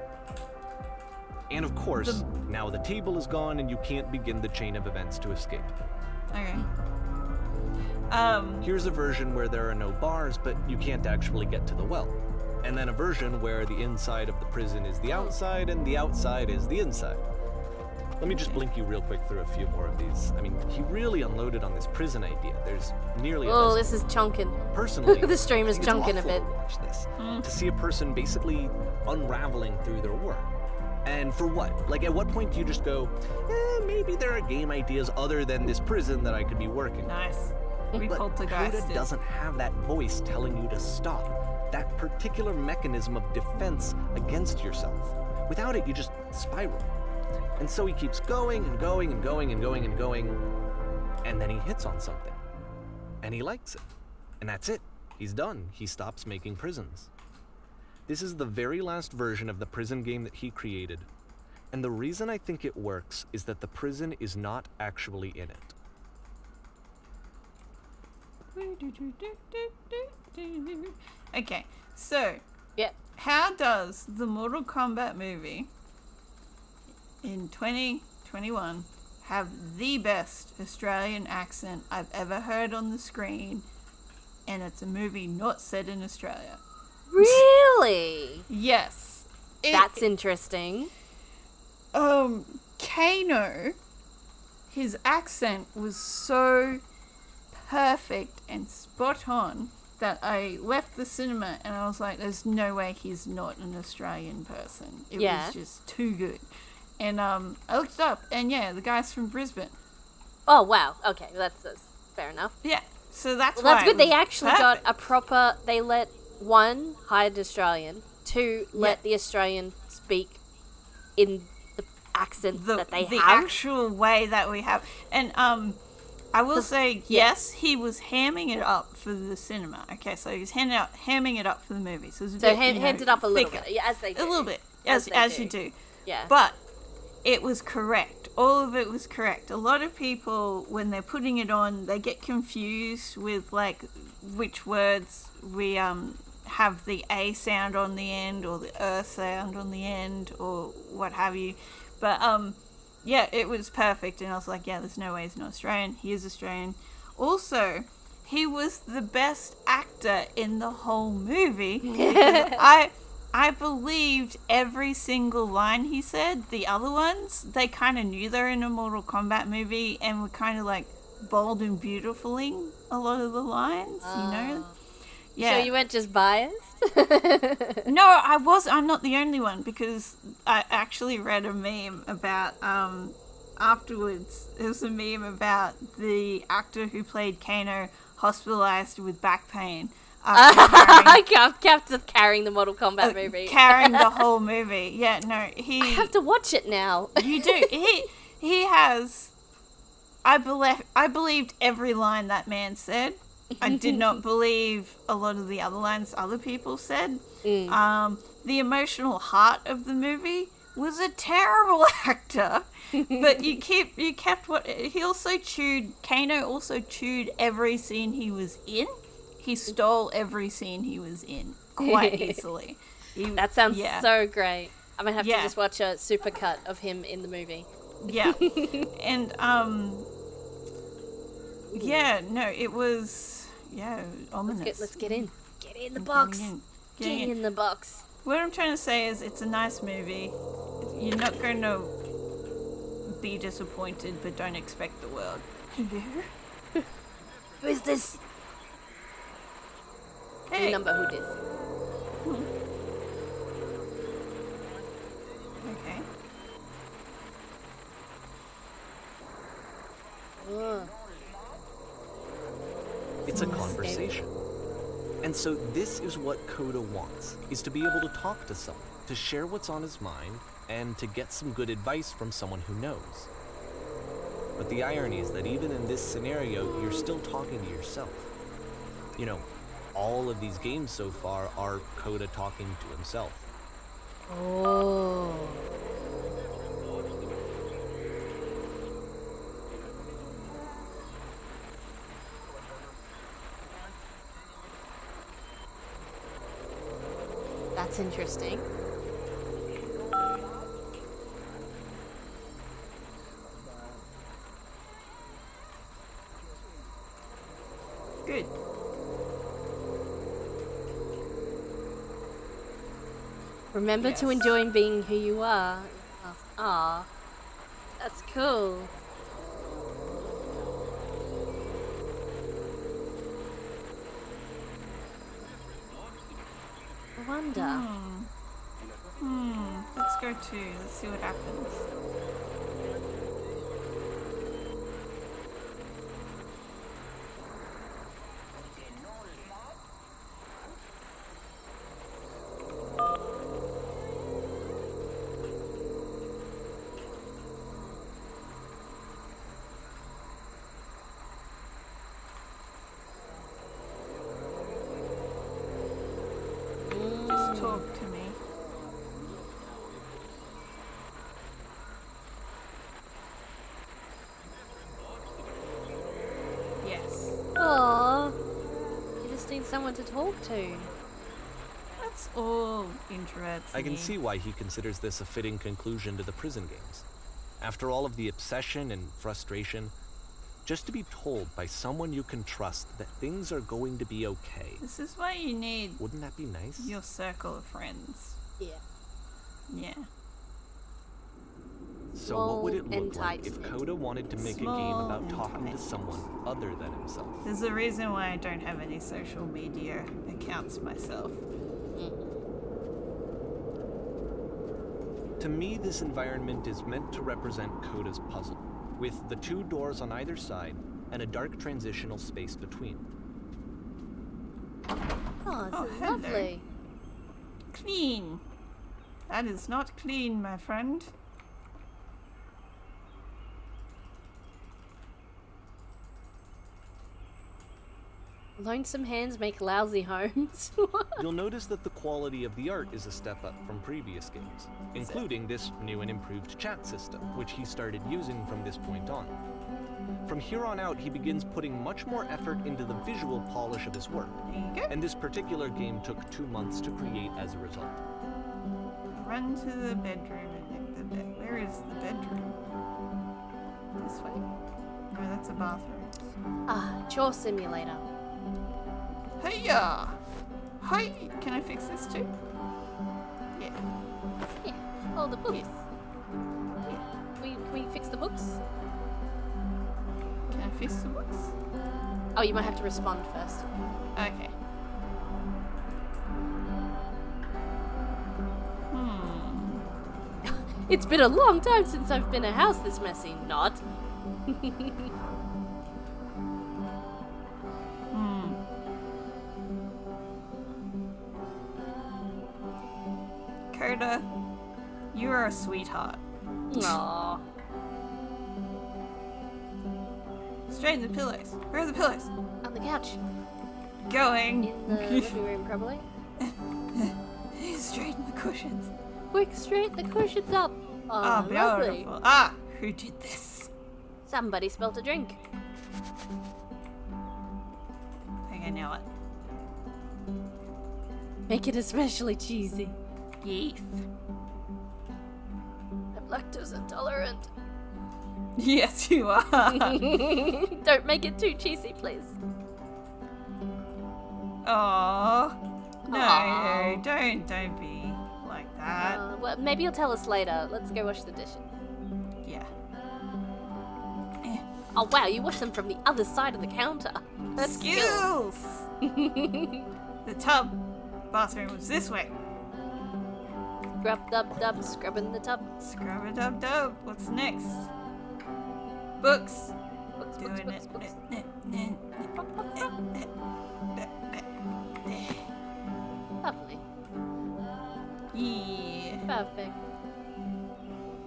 And of course, now the table is gone and you can't begin the chain of events to escape. Okay. Here's a version where there are no bars, but you can't actually get to the well. And then a version where the inside of the prison is the outside and the outside is the inside. Let me just blink you real quick through a few more of these. I mean, he really unloaded on this prison idea. There's nearly a Oh, dozen. this is chunking. Personally, The stream is I think it's chunking a awful bit. to watch this, to see a person basically unraveling through their work. And for what? Like, at what point do you just go, maybe there are game ideas other than this prison that I could be working? Nice. We But poltergeisted. Coda doesn't have that voice telling you to stop. That particular mechanism of defense against yourself. Without it, you just spiral. And so he keeps going and going and going and going and going, and then he hits on something. And he likes it. And that's it. He's done. He stops making prisons. This is the very last version of the prison game that he created. And the reason I think it works is that the prison is not actually in it. Okay, so Yep. how does the Mortal Kombat movie in 2021 have the best Australian accent I've ever heard on the screen, and it's a movie not set in Australia? Really? Yes. That's interesting. Kano, his accent was so perfect and spot on that I left the cinema and I was like, there's no way he's not an Australian person. It Yeah. was just too good. And I looked it up, and yeah, the guy's from Brisbane. Oh wow. Okay, that's fair enough. Yeah, so that's Well, that's why it good. They was actually got perfect. a proper. They let one hired Australian, two let the Australian speak in the accent that they the have. actual way that we have. And I will say, yes, he was hamming it up for the cinema. Okay, so he was hamming it up for the movie. So, it was a So bit, hand it up a little thicker. bit, yeah, as they do. A little bit, As as they you do. do. Yeah. But it was correct. All of it was correct. A lot of people, when they're putting it on, they get confused with like which words we have the A sound on the end or the sound on the end or what have you. But yeah, it was perfect, and I was like, yeah, there's no way he's not Australian. He is Australian. Also, he was the best actor in the whole movie. Because I believed every single line he said. The other ones, they kind of knew they're in a Mortal Kombat movie and were kind of like bold and beautifuling a lot of the lines, you know? Yeah. So you weren't just biased? No, I'm not the only one, because I actually read a meme about, afterwards, it was a meme about the actor who played Kano hospitalized with back pain. I kept carrying the Mortal Kombat movie. Carrying the whole movie. Yeah, no, he... I have to watch it now. You do. He has... I believed every line that man said. I did not believe a lot of the other lines other people said. The emotional heart of the movie was a terrible actor, but you kept what he also chewed. Kano also chewed every scene he was in. He stole every scene he was in quite easily. That sounds so great. I'm gonna have to just watch a supercut of him in the movie. Yeah, and it was ominous. Let's get in. Get in the box. Get in the box. What I'm trying to say is, it's a nice movie. You're not going to be disappointed, but don't expect the world. Hello? Who is this? Hey. Number who this? Okay. It's a conversation. And so this is what Coda wants, is to be able to talk to someone, to share what's on his mind, and to get some good advice from someone who knows. But the irony is that even in this scenario, you're still talking to yourself. You know, all of these games so far are Coda talking to himself. Oh. That's interesting. Good. Remember to enjoy being who you are. Ah, that's cool. I wonder. Let's go to. Let's see what happens. Just talk to me. Yes. Aww. You just need someone to talk to. That's all interesting. I can see why he considers this a fitting conclusion to the prison games. After all of the obsession and frustration, just to be told by someone you can trust that things are going to be okay. This is why you need Wouldn't that be nice? your circle of friends. Yeah. Yeah. So what would it Small and look like if tight-knit. Coda wanted to make a game Small about and talking to tight-knit. someone other than himself? There's a reason why I don't have any social media accounts myself. To me, this environment is meant to represent Coda's puzzle, with the two doors on either side and a dark transitional space between. Oh, this Oh, is hello. lovely. Clean. That is not clean, my friend. Lonesome hands make lousy homes. You'll notice that the quality of the art is a step up from previous games, including this new and improved chat system, which he started using from this point on. From here on out, he begins putting much more effort into the visual polish of his work, There you go. and this particular game took 2 months to create as a result. Run to the bedroom and make the bed. Where is the bedroom? This way? No, that's a bathroom. Ah, chore simulator. Hiya! Hi! Can I fix this too? Yeah. Yeah. Oh, the books. Yes. Can we fix the books? Can I fix the books? Oh, you might have to respond first. Okay. It's been a long time since I've been a house this messy. Not. Coda, you are a sweetheart. Aww. Straighten the pillows. Where are the pillows? On the couch. Going. In the living room, probably. Straighten the cushions. Quick, straight the cushions up. Oh, Lovely. beautiful. Ah, who did this? Somebody spilled a drink. I think I know it. Make it especially cheesy. Yes. I'm lactose intolerant. Yes, you are. Don't make it too cheesy, please. Oh no, Aw. don't be like that. Well, maybe you'll tell us later. Let's go wash the dishes. Yeah. Oh wow, you wash them from the other side of the counter. That's skill. Skills. The tub bathroom was this way. Scrub dub dub, scrubbing the tub. Scrub a dub dub. What's next? Books. Books, Doing books, it. books, books. Lovely. Yeah. Perfect.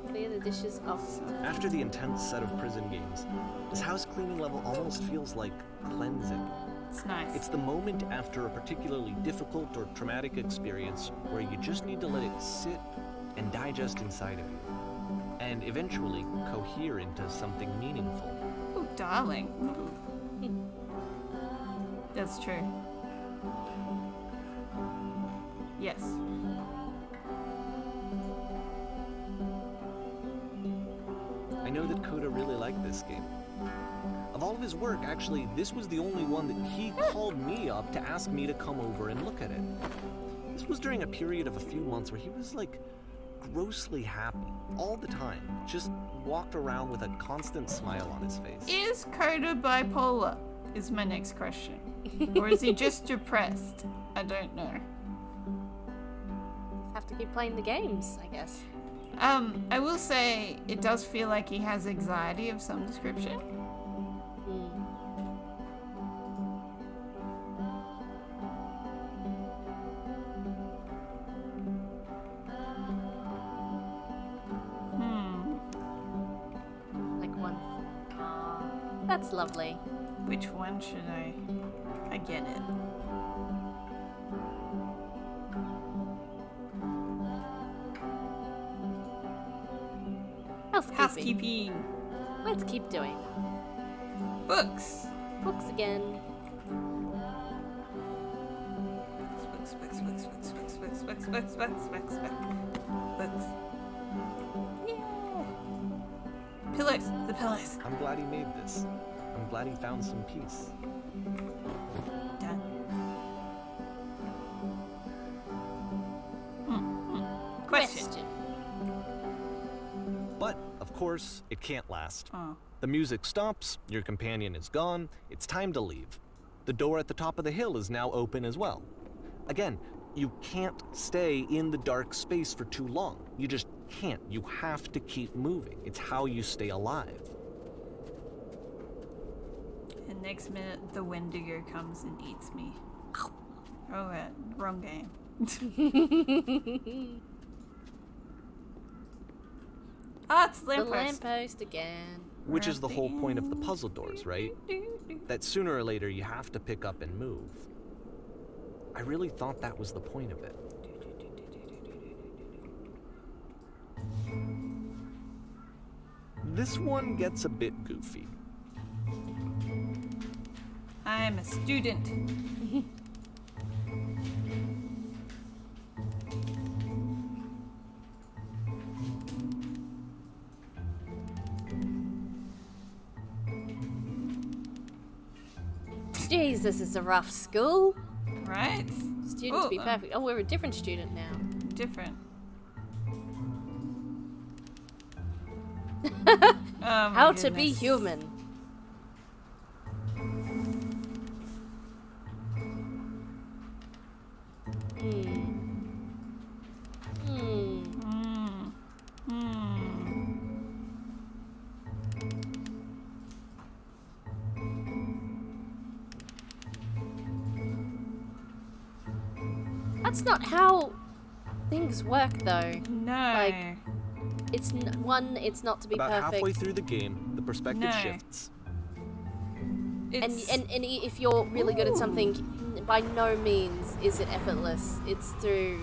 Clear the dishes off. After the intense set of prison games, this house cleaning level almost feels like cleansing. It's nice. It's the moment after a particularly difficult or traumatic experience where you just need to let it sit and digest inside of you, and eventually cohere into something meaningful. Oh, darling. That's true. Yes. I know that Coda really liked this game. Of all of his work, actually, this was the only one that he called me up to ask me to come over and look at it. This was during a period of a few months where he was like grossly happy all the time. Just walked around with a constant smile on his face. Is Coda bipolar? Is my next question. Or is he just depressed? I don't know. Have to keep playing the games, I guess. I will say it does feel like he has anxiety of some description. Like one. That's lovely. Which one should I get it. Housekeeping. Let's keep doing. Books. Books again. Books. Yeah. Pillows. The pillows. I'm glad he made this. I'm glad he found some peace. Done. Question. But, of course, it can't last. Oh. The music stops, your companion is gone, it's time to leave. The door at the top of the hill is now open as well. Again, you can't stay in the dark space for too long. You just can't. You have to keep moving. It's how you stay alive. And next minute, the Wendigo comes and eats me. Oh, wrong game. It's the The lamppost. lamppost again. Which is the whole point of the puzzle doors, right? That sooner or later you have to pick up and move. I really thought that was the point of it. This one gets a bit goofy. I'm a student. Jeez, this is a rough school. Right? Student to be perfect. Oh, we're a different student now. Different. How to be human. That's not how things work, though. No. Like, it's it's not to be About perfect. halfway through the game, the perspective No. shifts. It's And if you're really good at something, by no means is it effortless. It's through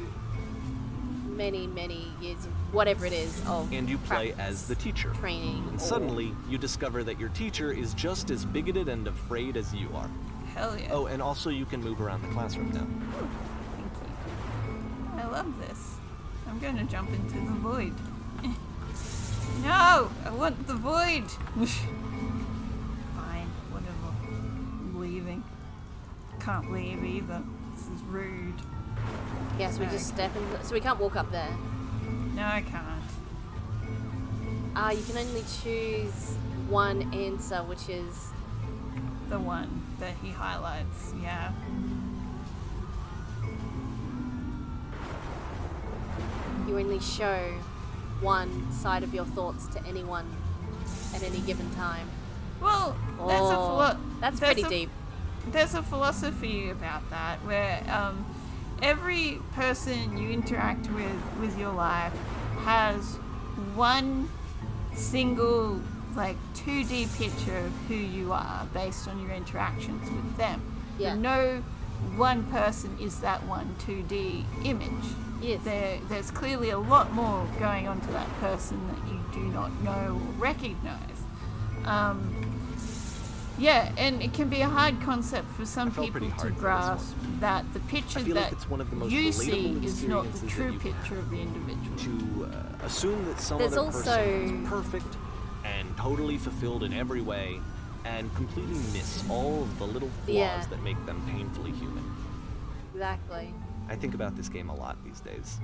many, many years of whatever it is of And you play practice, as the teacher. training. And or- suddenly, you discover that your teacher is just as bigoted and afraid as you are. hell yeah. Oh, and also you can move around the classroom now. Thank you. I love this. I'm going to jump into the void. No! I want the void! Fine, whatever. I'm leaving. Can't leave either. This is rude. Yes, we just step in. So we can't walk up there. No, I can't. You can only choose one answer, which is The one that he highlights, yeah. you only show one side of your thoughts to anyone at any given time. Well, That's pretty deep. There's a philosophy about that where every person you interact with your life has one single, like, 2D picture of who you are based on your interactions with them. Yeah. But no one person is that one 2D image. Yes. There's clearly a lot more going on to that person that you do not know or recognize. Yeah, and it can be a hard concept for some felt people pretty to hard for this grasp that the picture I feel that like it's one of the most you relatable see is not the experiences that true you picture of the individual. To assume that some There's other also- person is perfect and totally fulfilled in every way and completely miss all of the little flaws Yeah. that make them painfully human. Exactly. I think about this game a lot these days.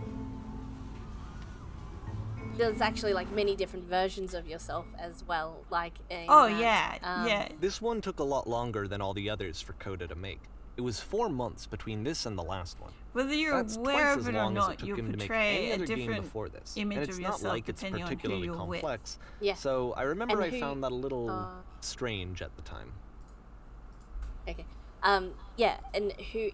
There's actually like many different versions of yourself as well. Like in Oh that, yeah, yeah. This one took a lot longer than all the others for Coda to make. It was 4 months between this and the last one. Whether you're That's aware twice of as it or long as it not, took you him to make portray any a other game different before this. image And it's of not yourself like it's depending on who particularly you're with. complex. Yeah. So I remember And I who- found that a little strange at the time. Okay. Yeah, and who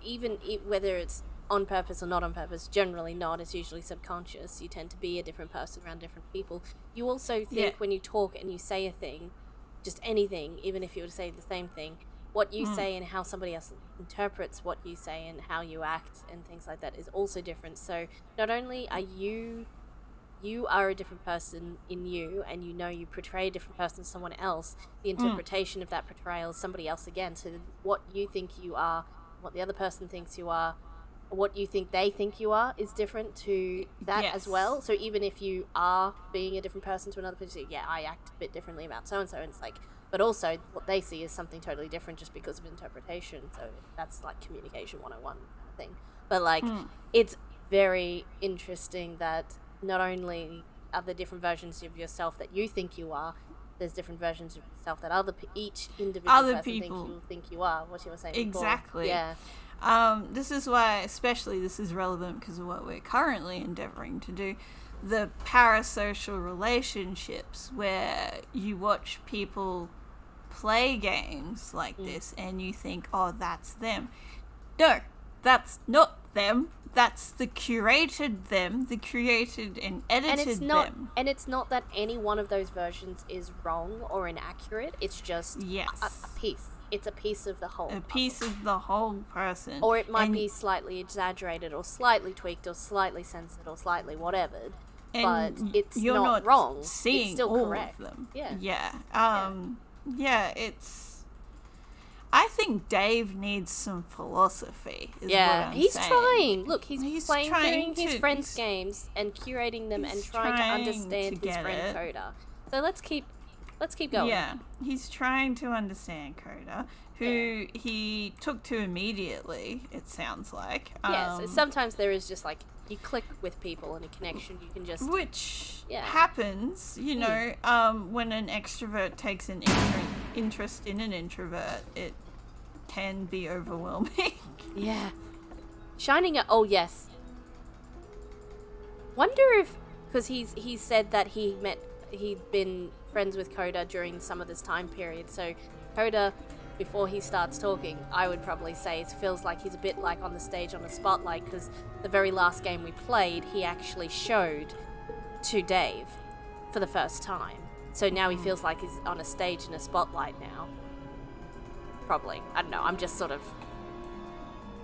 whether it's on purpose or not on purpose, generally not. It's usually subconscious. You tend to be a different person around different people. You also think Yeah. when you talk and you say a thing, just anything, even if you were to say the same thing, what you say and how somebody else interprets what you say and how you act and things like that is also different. So not only are you are a different person in you, and you know you portray a different person to someone else, the interpretation of that portrayal is somebody else again. So what you think you are, what the other person thinks you are, what you think they think you are is different to that as Yes. well. So even if you are being a different person to another person, yeah, I act a bit differently about so-and-so, and it's like, but also what they see is something totally different just because of interpretation. So that's like communication 101 kind of thing. But like, it's very interesting that not only are there different versions of yourself that you think you are, there's different versions of yourself that each individual Other person people think you are. What you were saying before. Exactly. Yeah. This is why, especially, this is relevant because of what we're currently endeavoring to do. The parasocial relationships, where you watch people play games like this and you think, oh, that's them. No, that's not them. That's the curated them, the created and edited And it's not them. and it's not that any one of those versions is wrong or inaccurate. It's just Yes. a piece. It's a piece of the whole. A piece of the whole person. Or it might And- be slightly exaggerated or slightly tweaked or slightly censored or slightly whatever. But and it's you're not wrong. Seeing It's still all correct. of them. Yeah. Yeah. It's. I think Dave needs some philosophy. Is Yeah, what I'm he's saying. trying. Look, he's He's playing trying through his to- friends' he's- games and curating them and he's trying to trying understand to his get friend it. Coda. So let's keep going. Yeah, he's trying to understand Coda, who he took to immediately. It sounds like. Yes. Sometimes there is just like you click with people and a connection. You can just Which Yeah. happens, you know, when an extrovert takes an interest in an introvert, it can be overwhelming. yeah. Shining a yes. Wonder if because he said that he'd been friends with Coda during some of this time period. So Coda, before he starts talking, I would probably say it feels like he's a bit like on the stage on a spotlight, because the very last game we played, he actually showed to Dave for the first time. So now he feels like he's on a stage in a spotlight now. probably. I don't know. I'm just sort of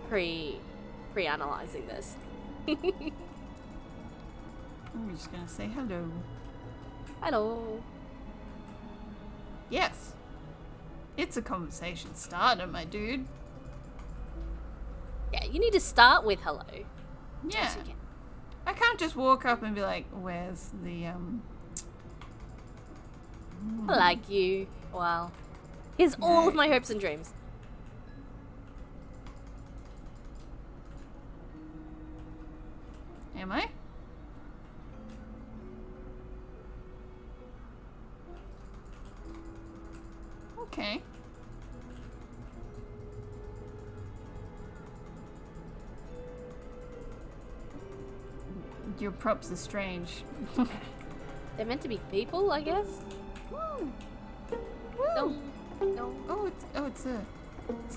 pre-analyzing this. I'm just gonna say hello. Hello. Yes. It's a conversation starter, my dude. Yeah, you need to start with hello. Yeah. Yes, you can. I can't just walk up and be like, where's the, I like you. Wow. Here's all of my hopes and dreams. Am I? Okay. Your props are strange. They're meant to be people, I guess. Woo. No. No. Oh, it's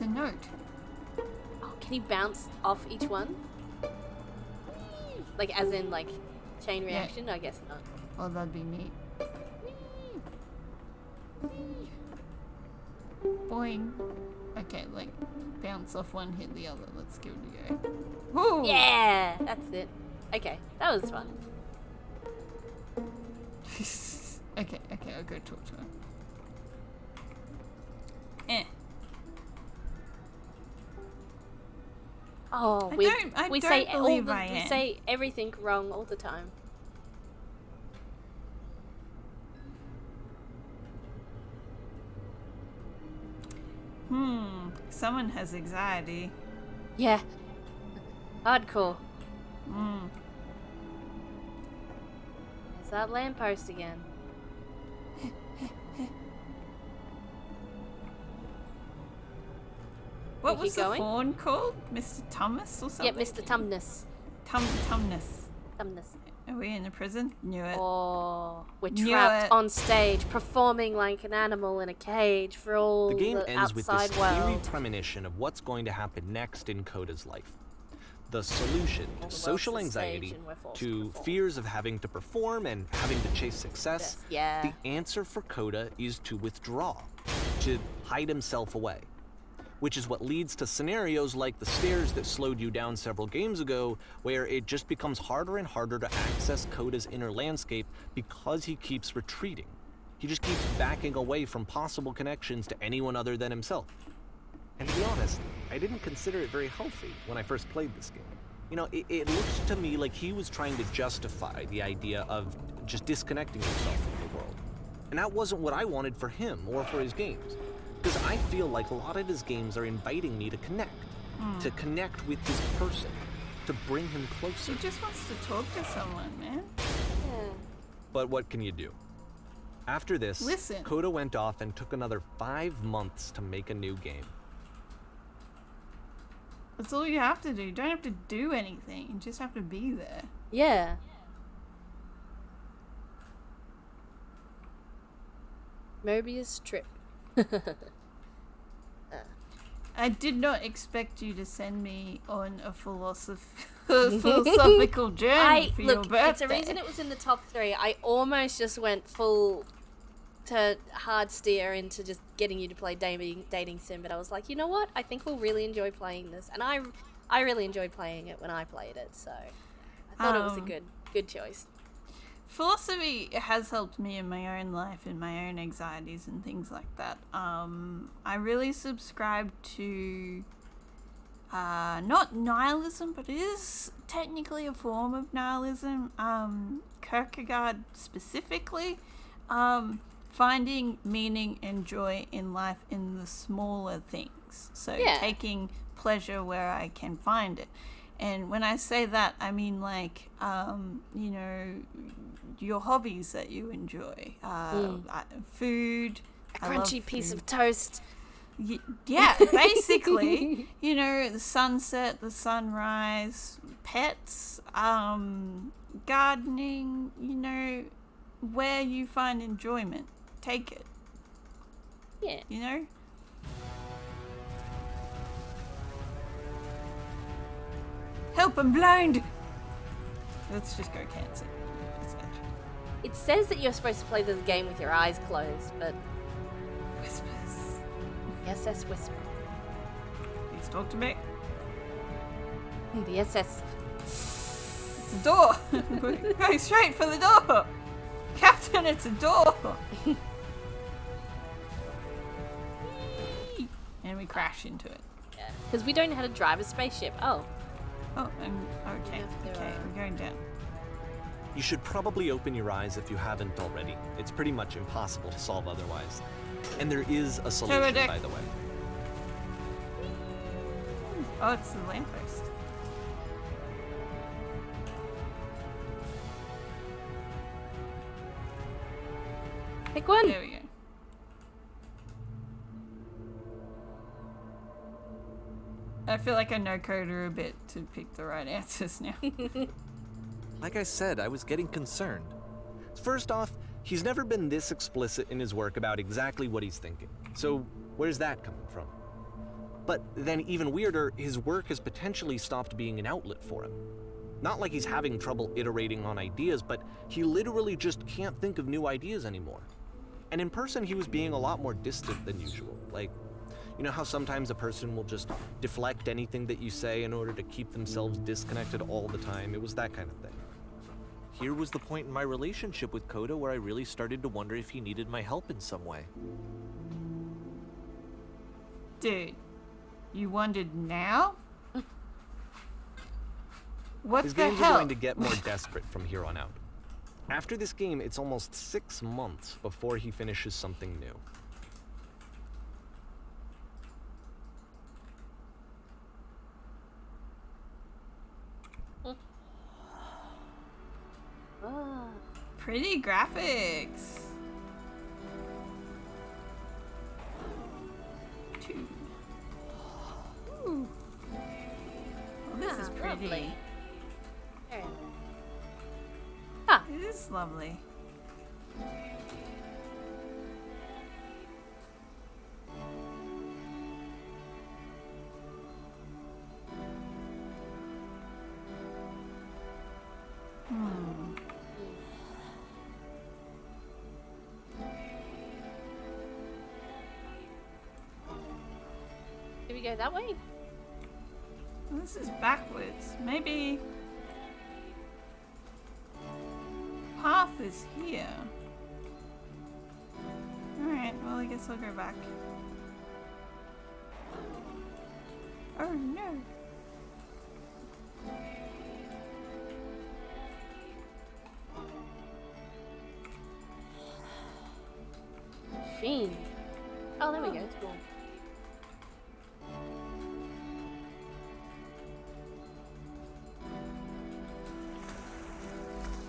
a note. Oh, can you bounce off each one? Like, as in, like, chain reaction? I guess not. Oh, that'd be neat. Boing. Okay, like, bounce off one, hit the other. Let's give it a go. Woo! Yeah, that's it. Okay, that was fun. okay, I'll go talk to her. Eh. Oh, I we don't say believe all I we am. say everything wrong all the time. Someone has anxiety. Yeah. Hardcore. There's that lamppost again. What Keep was the going? fawn called? Mr. Thomas or something? Yep, Mr. Tumnus. Tumnus. Tumnus. Are we in a prison? Knew it. Oh, we're Knew trapped it. on stage, performing like an animal in a cage for all The game the ends with outside this eerie world. premonition of what's going to happen next in Coda's life. The solution All to the social world's a stage anxiety, and we're forced to to perform. fears of having to perform and having to chase success, Yes, yeah. the answer for Coda is to withdraw, to hide himself away. Which is what leads to scenarios like the stairs that slowed you down several games ago, where it just becomes harder and harder to access Coda's inner landscape because he keeps retreating. He just keeps backing away from possible connections to anyone other than himself. And to be honest, I didn't consider it very healthy when I first played this game. You know, it looked to me like he was trying to justify the idea of just disconnecting himself from the world. And that wasn't what I wanted for him or for his games. Because I feel like a lot of his games are inviting me to connect with this person, to bring him closer. He just wants to talk to someone, man. Yeah. But what can you do? After this, Listen. Coda went off and took another 5 months to make a new game. That's all you have to do. You don't have to do anything. You just have to be there. Yeah. Mobius trip. I did not expect you to send me on a philosophical journey for your birthday. It's a reason it was in the top 3. I almost just went full to hard steer into just getting you to play dating sim, but I was like, you know what? I think we'll really enjoy playing this, and I really enjoyed playing it when I played it, so I thought it was a good choice. Philosophy has helped me in my own life, in my own anxieties and things like that. I really subscribe to not nihilism, but it is technically a form of nihilism. Kierkegaard specifically, finding meaning and joy in life in the smaller things. So taking pleasure where I can find it. And when I say that, I mean like, you know, your hobbies that you enjoy, food, A crunchy piece of toast. Yeah, basically, you know, the sunset, the sunrise, pets, gardening, you know, where you find enjoyment, take it. Yeah. You know? Help, I'm blind! Let's just go cancel. It says that you're supposed to play this game with your eyes closed, but Whispers. SS Whisper. Please talk to me. The SS. It's a door. We're going straight for the door. Captain, it's a door. And we crash into it. Because we don't know how to drive a spaceship. Oh. Oh, okay. Okay, we're going down. You should probably open your eyes if you haven't already. It's pretty much impossible to solve otherwise. And there is a solution, by the way. Oh, it's the lamppost. Pick one. There we go. I feel like I know Coda a bit to pick the right answers now. Like I said, I was getting concerned. First off, he's never been this explicit in his work about exactly what he's thinking. So where's that coming from? But then even weirder, his work has potentially stopped being an outlet for him. Not like he's having trouble iterating on ideas, but he literally just can't think of new ideas anymore. And in person, he was being a lot more distant than usual. Like, you know how sometimes a person will just deflect anything that you say in order to keep themselves disconnected all the time? It was that kind of thing. Here was the point in my relationship with Coda where I really started to wonder if he needed my help in some way. Dude, you wondered now? What His the games hell? are going to get more desperate from here on out. After this game, it's almost 6 months before he finishes something new. Pretty graphics. 2. Ooh. Well, this is pretty. Lovely. Very nice. Ah. It is lovely. Do we go that way? Well, this is backwards. Maybe path is here. Alright, well I guess I'll go back. Oh no. Fiend. Oh, there we go. Cool.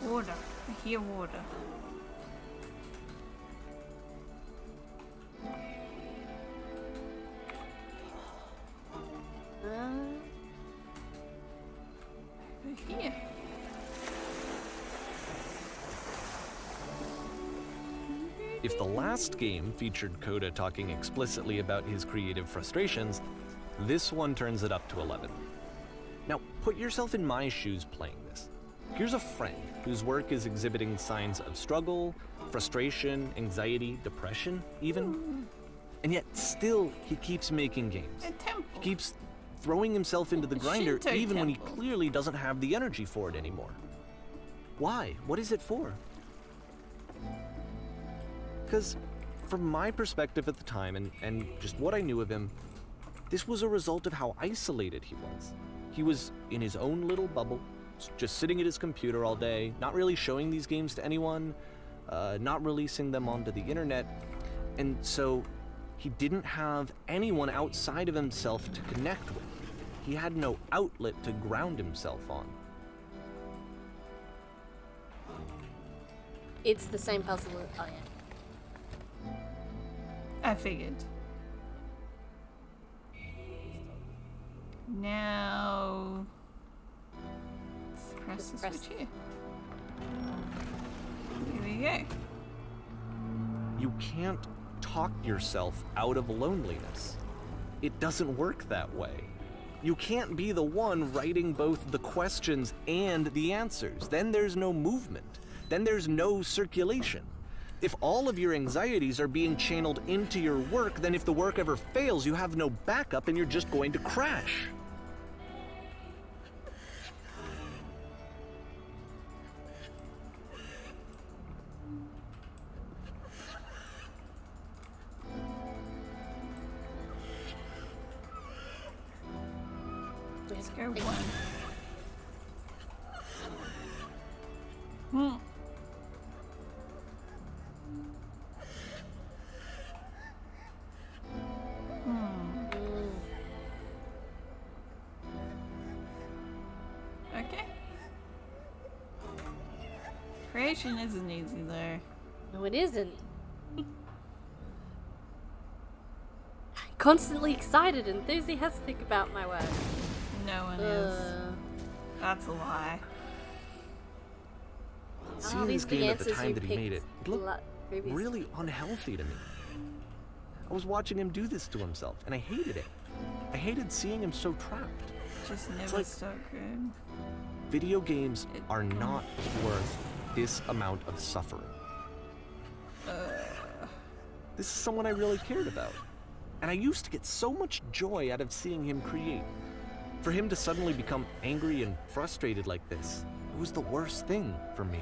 Water. I hear water. Over here. If the last game featured Coda talking explicitly about his creative frustrations, this one turns it up to 11. Now, put yourself in my shoes playing this. Here's a friend whose work is exhibiting signs of struggle, frustration, anxiety, depression, even. And yet, still, he keeps making games. A temple. He keeps throwing himself into the grinder Shinto even when he temple. clearly doesn't have the energy for it anymore. Why? What is it for? Because from my perspective at the time and just what I knew of him, this was a result of how isolated he was. He was in his own little bubble, just sitting at his computer all day, not really showing these games to anyone, not releasing them onto the internet, and so he didn't have anyone outside of himself to connect with. He had no outlet to ground himself on. It's the same puzzle. Oh, yeah. I figured. Now, let's press the press. switch here. Here we go. You can't talk yourself out of loneliness. It doesn't work that way. You can't be the one writing both the questions and the answers. Then there's no movement. Then there's no circulation. If all of your anxieties are being channeled into your work, then if the work ever fails, you have no backup and you're just going to crash. Let's go one. Hmm. Okay. Creation isn't easy though. No, it isn't. Constantly excited, enthusiastic about my work. No one is. That's a lie. Seeing this game at the time that he made it, it looked really unhealthy to me. I was watching him do this to himself, and I hated it. I hated seeing him so trapped. Just never so good. Video games are not worth this amount of suffering. This is someone I really cared about. And I used to get so much joy out of seeing him create. For him to suddenly become angry and frustrated like this, it was the worst thing for me.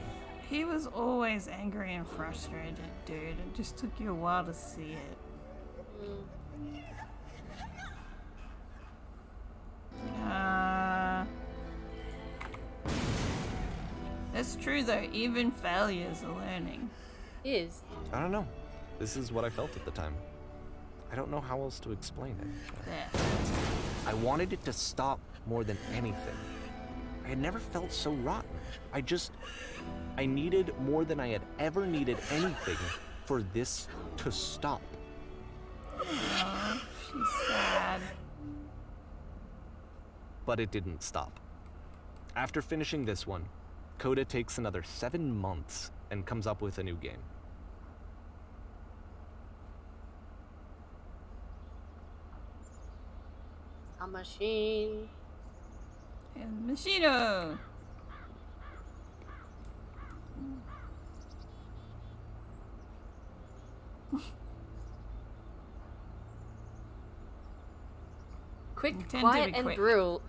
He was always angry and frustrated, dude. It just took you a while to see it. That's true though, even failures are learning. Is. I don't know. This is what I felt at the time. I don't know how else to explain it. There. I wanted it to stop more than anything. I had never felt so rotten. I needed more than I had ever needed anything for this to stop. Oh, she's sad. But it didn't stop. After finishing this one, Coda takes another 7 months and comes up with a new game. A machine. And Machino! Quick, Tend to quiet, be and quick. brutal.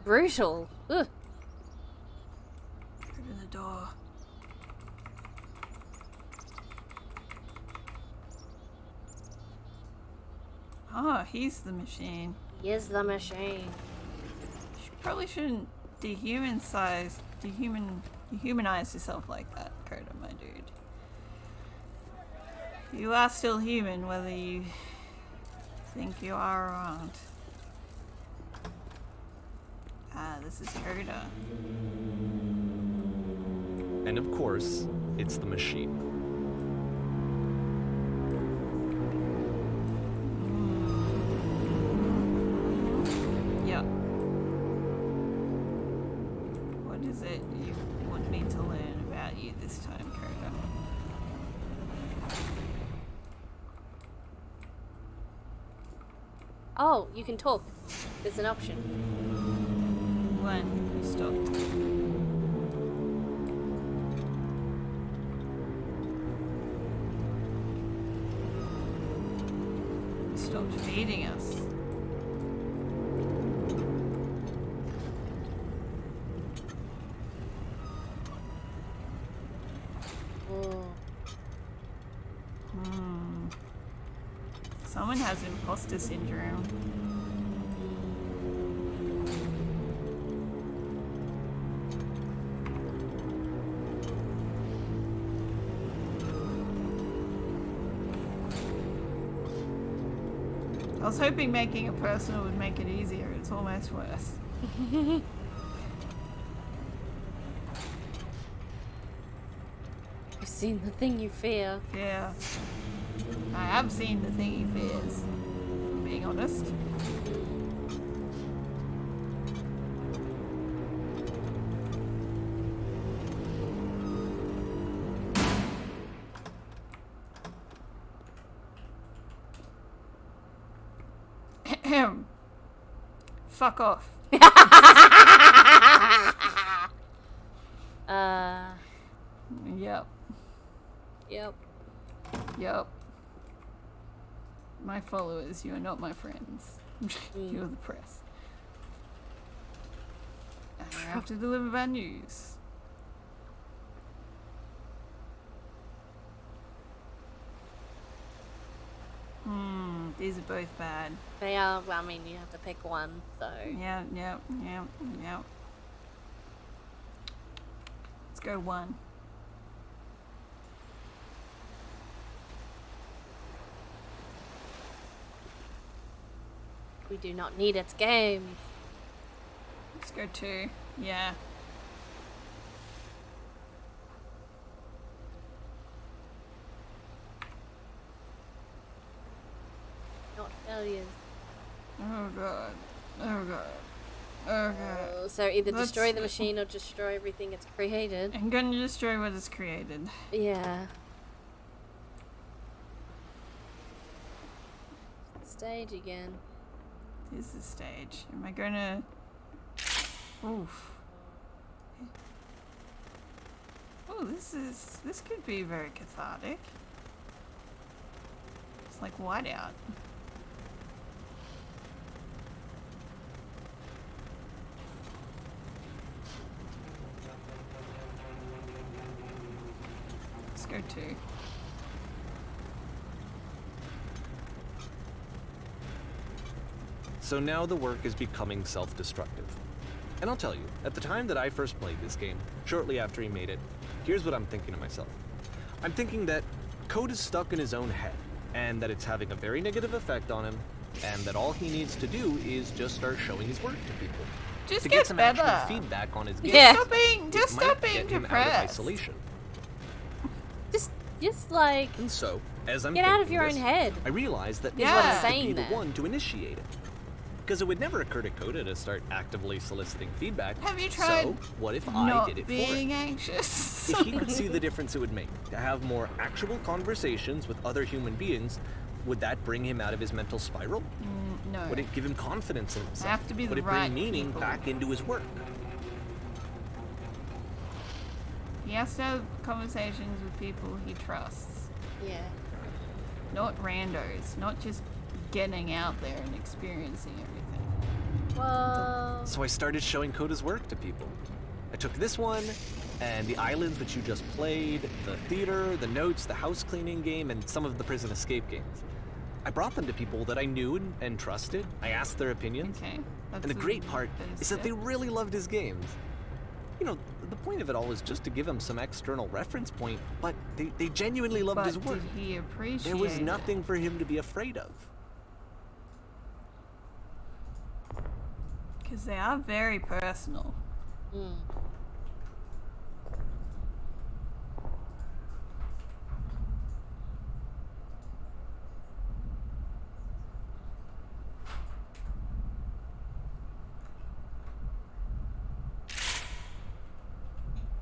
Ugh. Open the door. Oh, he's the machine. He is the machine. You probably shouldn't dehumanize yourself like that, Coda, my dude. You are still human, whether you think you are or aren't. Ah, this is Coda. And of course, it's the machine. Yep. What is it you want me to learn about you this time, Coda? Oh, you can talk. There's an option. When you stopped. You stopped feeding us. Someone has imposter syndrome. I was hoping making it personal would make it easier. It's almost worse. You've seen the thing you fear. Yeah. I have seen the thing he fears, if I'm being honest. Fuck off. Uh, Yep. yep. Yup. My followers, you are not my friends. You are the press. I have to deliver bad news. These are both bad. They are, well, I mean, you have to pick one, so. Yeah. Let's go 1. We do not need its game. Let's go 2. Yeah. Not failures. Oh god. Oh god. Oh god. So either destroy the machine or destroy everything it's created. I'm gonna destroy what it's created. Yeah. Stage again. Here's the stage. Am I gonna... Oof. Oh, this could be very cathartic. It's like whiteout. Let's go 2. So now the work is becoming self-destructive. And I'll tell you, at the time that I first played this game, shortly after he made it, here's what I'm thinking to myself. I'm thinking that code is stuck in his own head, and that it's having a very negative effect on him, and that all he needs to do is just start showing his work to people. Just to get get some better. actual feedback on his game. Yeah. Just It stop might being get him depressed. out of isolation. Just like, And so, as I'm get out of thinking your this, own head. I realized that Is what I'm I could saying be the there. one to initiate it. Because it would never occur to Coda to start actively soliciting feedback. Have you tried So, what if I not did it for being him? anxious? If he could see the difference it would make, to have more actual conversations with other human beings, would that bring him out of his mental spiral? No. Would it give him confidence in himself? Have to be Would the it bring right meaning people. back into his work? He has to have conversations with people he trusts. Yeah. Not randos. Not just getting out there and experiencing everything. Well, So I started showing Coda's work to people. I took this one, and the islands that you just played, the theater, the notes, the house cleaning game, and some of the prison escape games. I brought them to people that I knew and trusted. I asked their opinions. Okay. And the great part is that they really loved his games. You know, the point of it all is just to give him some external reference point, but they genuinely loved his work. Did he appreciate There was it? nothing for him to be afraid of. Because they are very personal.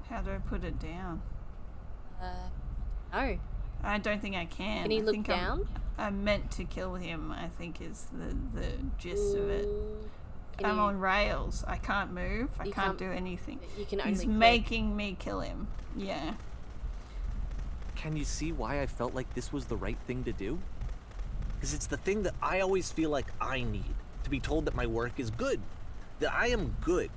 How do I put it down? no. I don't think I can. Can he I look think down? I'm meant to kill him, I think is the gist of it. Can I'm you- on rails. I can't move. I You can't can't- do anything. You can He's only click. making me kill him. Yeah. Can you see why I felt like this was the right thing to do? Because it's the thing that I always feel like I need, to be told that my work is good, that I am good.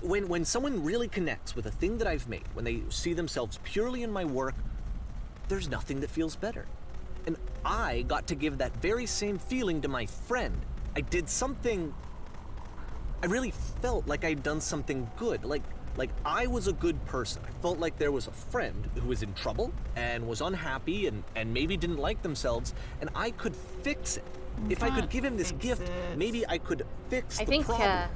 When someone really connects with a thing that I've made, when they see themselves purely in my work, there's nothing that feels better. And I got to give that very same feeling to my friend. I did something... I really felt like I'd done something good, like I was a good person. I felt like there was a friend who was in trouble and was unhappy and maybe didn't like themselves, and I could fix it. If I could can't give him this fix gift, it. maybe I could fix I the think problem.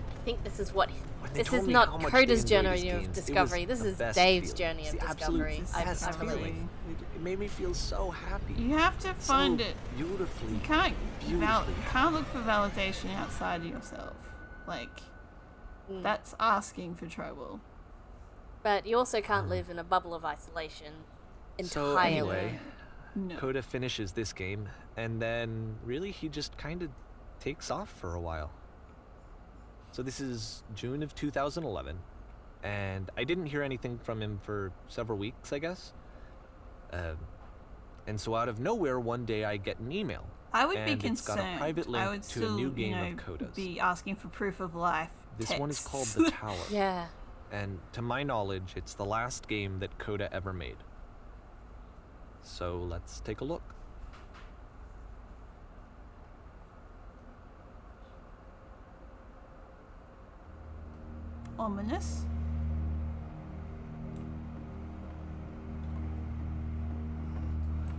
this is what. When they This told is me how not much Coda's they enjoyed journey his of games, it was discovery. This the is best Dave's feeling. journey It's of the absolute discovery. best I believe. feeling. It made me feel so happy. You have to find so it. beautifully. You can't Beautifully. you can't look for validation outside of yourself. Like that's asking for trouble. But you also can't live in a bubble of isolation entirely. So anyway, No. Coda finishes this game, and then really he just kind of takes off for a while. So this is June of 2011, and I didn't hear anything from him for several weeks, I guess. And so out of nowhere, one day I get an email. I would and be concerned. It's got a private link I would to still, a new game of Coda's. be asking for proof of life. This one is called texts. The Tower. Yeah. And to my knowledge, it's the last game that Coda ever made. So let's take a look. Ominous.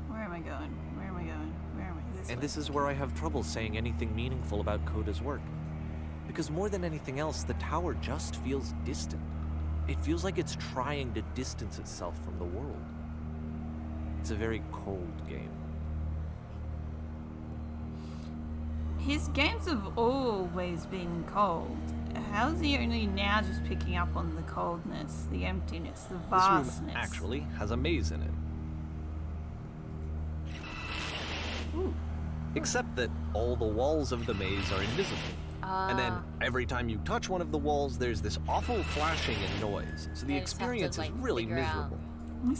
Where am I going? Where am I going? Where am I? And this is where I have trouble saying anything meaningful about Coda's work. Because more than anything else, the tower just feels distant. It feels like it's trying to distance itself from the world. It's a very cold game. His games have always been cold. How is he only now just picking up on the coldness, the emptiness, the vastness? This room actually has a maze in it. Ooh. Except that all the walls of the maze are invisible. And then every time you touch one of the walls, there's this awful flashing and noise. So the Yeah, you just have to, experience like, is really figure out. miserable.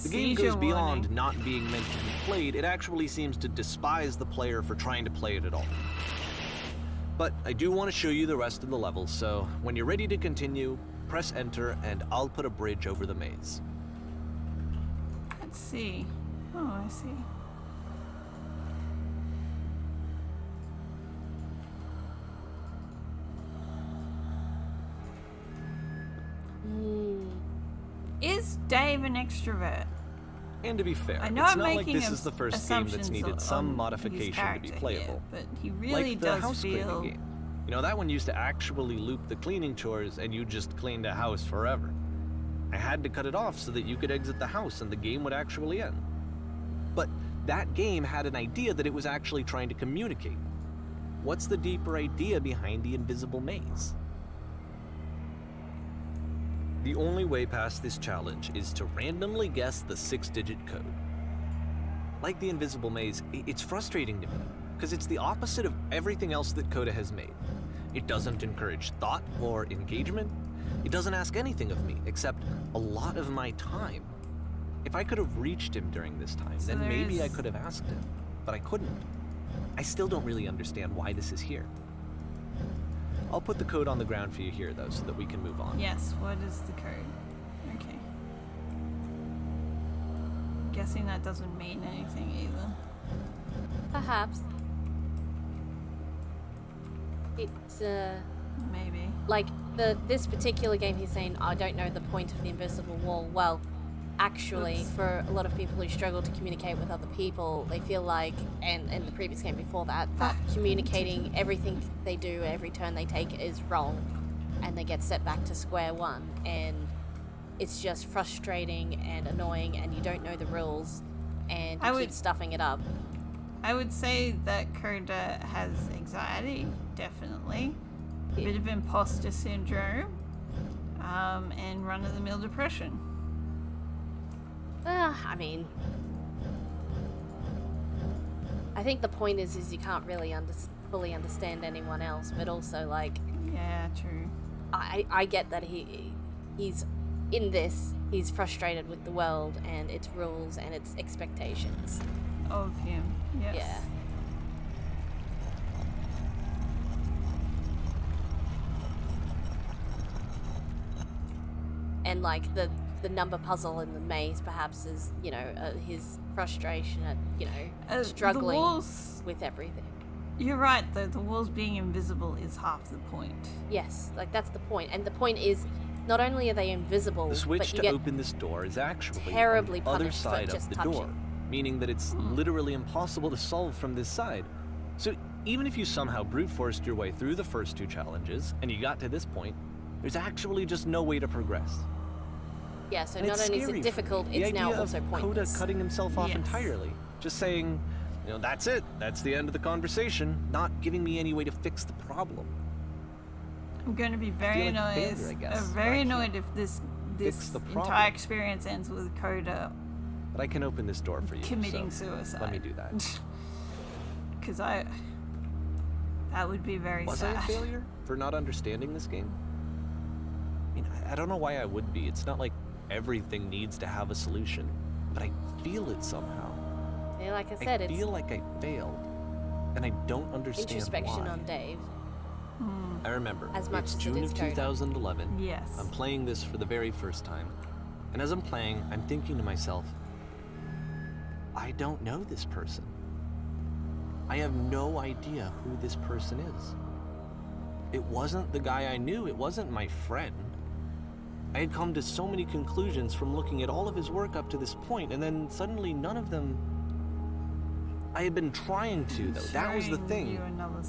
The game goes beyond not being meant to be played. It actually seems to despise the player for trying to play it at all. But I do want to show you the rest of the levels, so when you're ready to continue, press enter and I'll put a bridge over the maze. Let's see. Oh, I see. Is Dave an extrovert? And to be fair, I know it's I'm not like making this is the first game that's assumptions needed on some his modification to be character playable. here, but he really Like the does house feel. cleaning game. You know, that one used to actually loop the cleaning chores and you just cleaned a house forever. I had to cut it off so that you could exit the house and the game would actually end. But that game had an idea that it was actually trying to communicate. What's the deeper idea behind the invisible maze? The only way past this challenge is to randomly guess the 6-digit code. Like the invisible maze, it's frustrating to me, because it's the opposite of everything else that Coda has made. It doesn't encourage thought or engagement. It doesn't ask anything of me, except a lot of my time. If I could have reached him during this time, So then maybe I could have asked him, but I couldn't. I still don't really understand why this is here. I'll put the code on the ground for you here, though, so that we can move on. Yes, what is the code? Okay. Guessing that doesn't mean anything either. Perhaps. It's, Maybe. like, this particular game he's saying, I don't know the point of the invisible wall. Well, actually, Oops. for a lot of people who struggle to communicate with other people, they feel like, and in the previous game before that communicating everything they do, every turn they take is wrong, and they get set back to square one, and it's just frustrating and annoying, and you don't know the rules, and you keep stuffing it up. I would say that Coda has anxiety, definitely. A bit of imposter syndrome, and run-of-the-mill depression. I mean, I think the point is you can't really fully understand anyone else, but also, like, Yeah, true. I get that he's in this, he's frustrated with the world and its rules and its expectations. Of him, yes. Yeah. And, like, the number puzzle in the maze perhaps is, you know, his frustration at, you know, struggling with everything. You're right, though. The walls being invisible is half the point. Yes, like, that's the point. And the point is, not only are they invisible, The switch but you to get open this door is actually terribly on the other punished for side just of the door, touching. meaning that it's literally impossible to solve from this side. So even if you somehow brute forced your way through the first 2 challenges and you got to this point, there's actually just no way to progress. Yeah, so And not it's only is scary it for me. difficult, The it's now idea also of pointless. Coda cutting himself off Yes. entirely, just saying, you know, that's it, that's the end of the conversation, not giving me any way to fix the problem. I'm going to be very like annoyed. failure, I guess, I'm but very I can't annoyed if this fix the problem. entire experience ends with Coda But I can open this door for you. committing so suicide. Let me do that. Because that would be very Was sad. I a failure for not understanding this game? I mean, I don't know why I would be. It's not like everything needs to have a solution, but I feel it somehow. Yeah, like I said, I it's feel like I failed, and I don't understand introspection why. on Dave. I remember. As much it's as it June is of coding. 2011. Yes. I'm playing this for the very first time. And as I'm playing, I'm thinking to myself, I don't know this person. I have no idea who this person is. It wasn't the guy I knew. It wasn't my friend. I had come to so many conclusions from looking at all of his work up to this point, and then suddenly none of them... I had been trying to, though. That was the thing.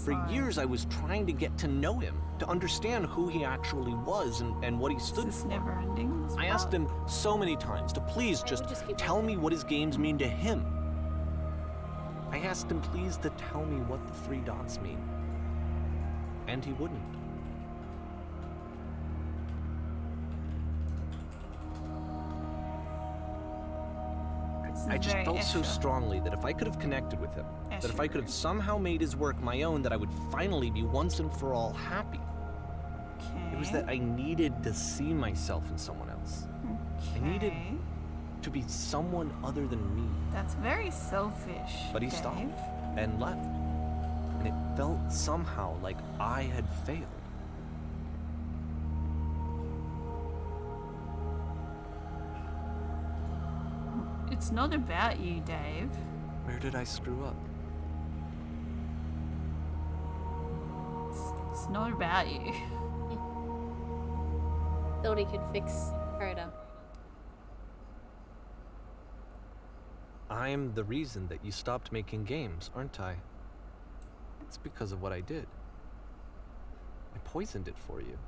For years, I was trying to get to know him, to understand who he actually was and what he stood for. Never ending. I asked him so many times to please just tell me what his games mean to him. I asked him please to tell me what the 3 dots mean. And he wouldn't. I just felt so strongly that if I could have connected with him, that if I could have somehow made his work my own, that I would finally be once and for all happy. It was that I needed to see myself in someone else. I needed to be someone other than me. That's very selfish. But he stopped and left. And it felt somehow like I had failed. It's not about you, Dave. Where did I screw up? It's not about you. Thought he could fix Crota. I'm the reason that you stopped making games, aren't I? It's because of what I did. I poisoned it for you.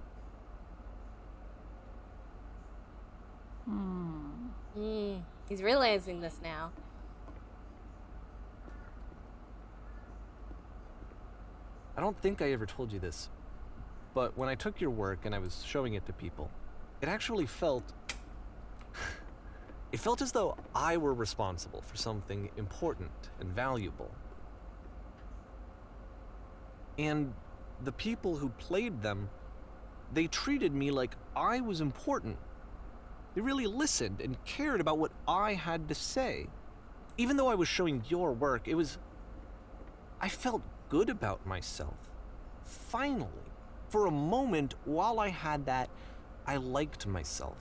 He's realizing this now. I don't think I ever told you this, but when I took your work and I was showing it to people, it actually felt... it felt as though I were responsible for something important and valuable. And the people who played them, they treated me like I was important. They really listened and cared about what I had to say. Even though I was showing your work, it was... I felt good about myself. Finally. For a moment, while I had that, I liked myself.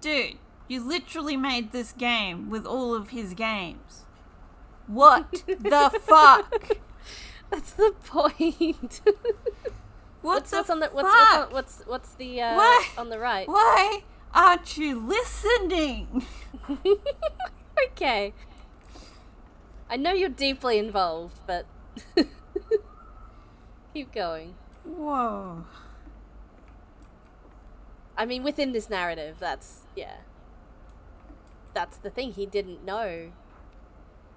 Dude, you literally made this game with all of his games. What the fuck? That's the point. What's on the fuck? what's the What? on the right? Why aren't you listening? Okay. I know you're deeply involved, but keep going. Whoa. I mean, within this narrative, that's the thing. He didn't know.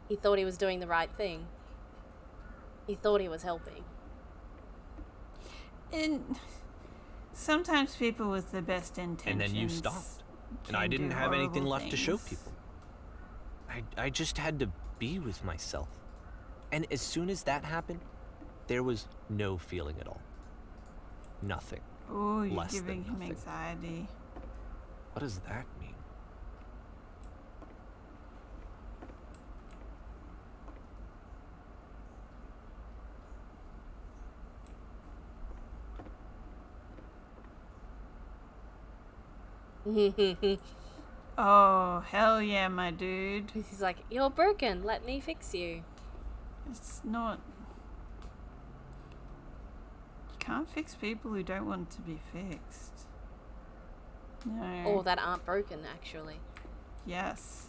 He thought he was doing the right thing. He thought he was helping. And sometimes people with the best intentions. And then you stopped. And I didn't have anything left to show people. I just had to be with myself. And as soon as that happened, there was no feeling at all. Nothing. Oh, you're Less giving than him nothing. anxiety. What does that mean? Oh, hell yeah, my dude. He's like, you're broken. Let me fix you. It's not... You can't fix people who don't want to be fixed. No. Or that aren't broken, actually. Yes.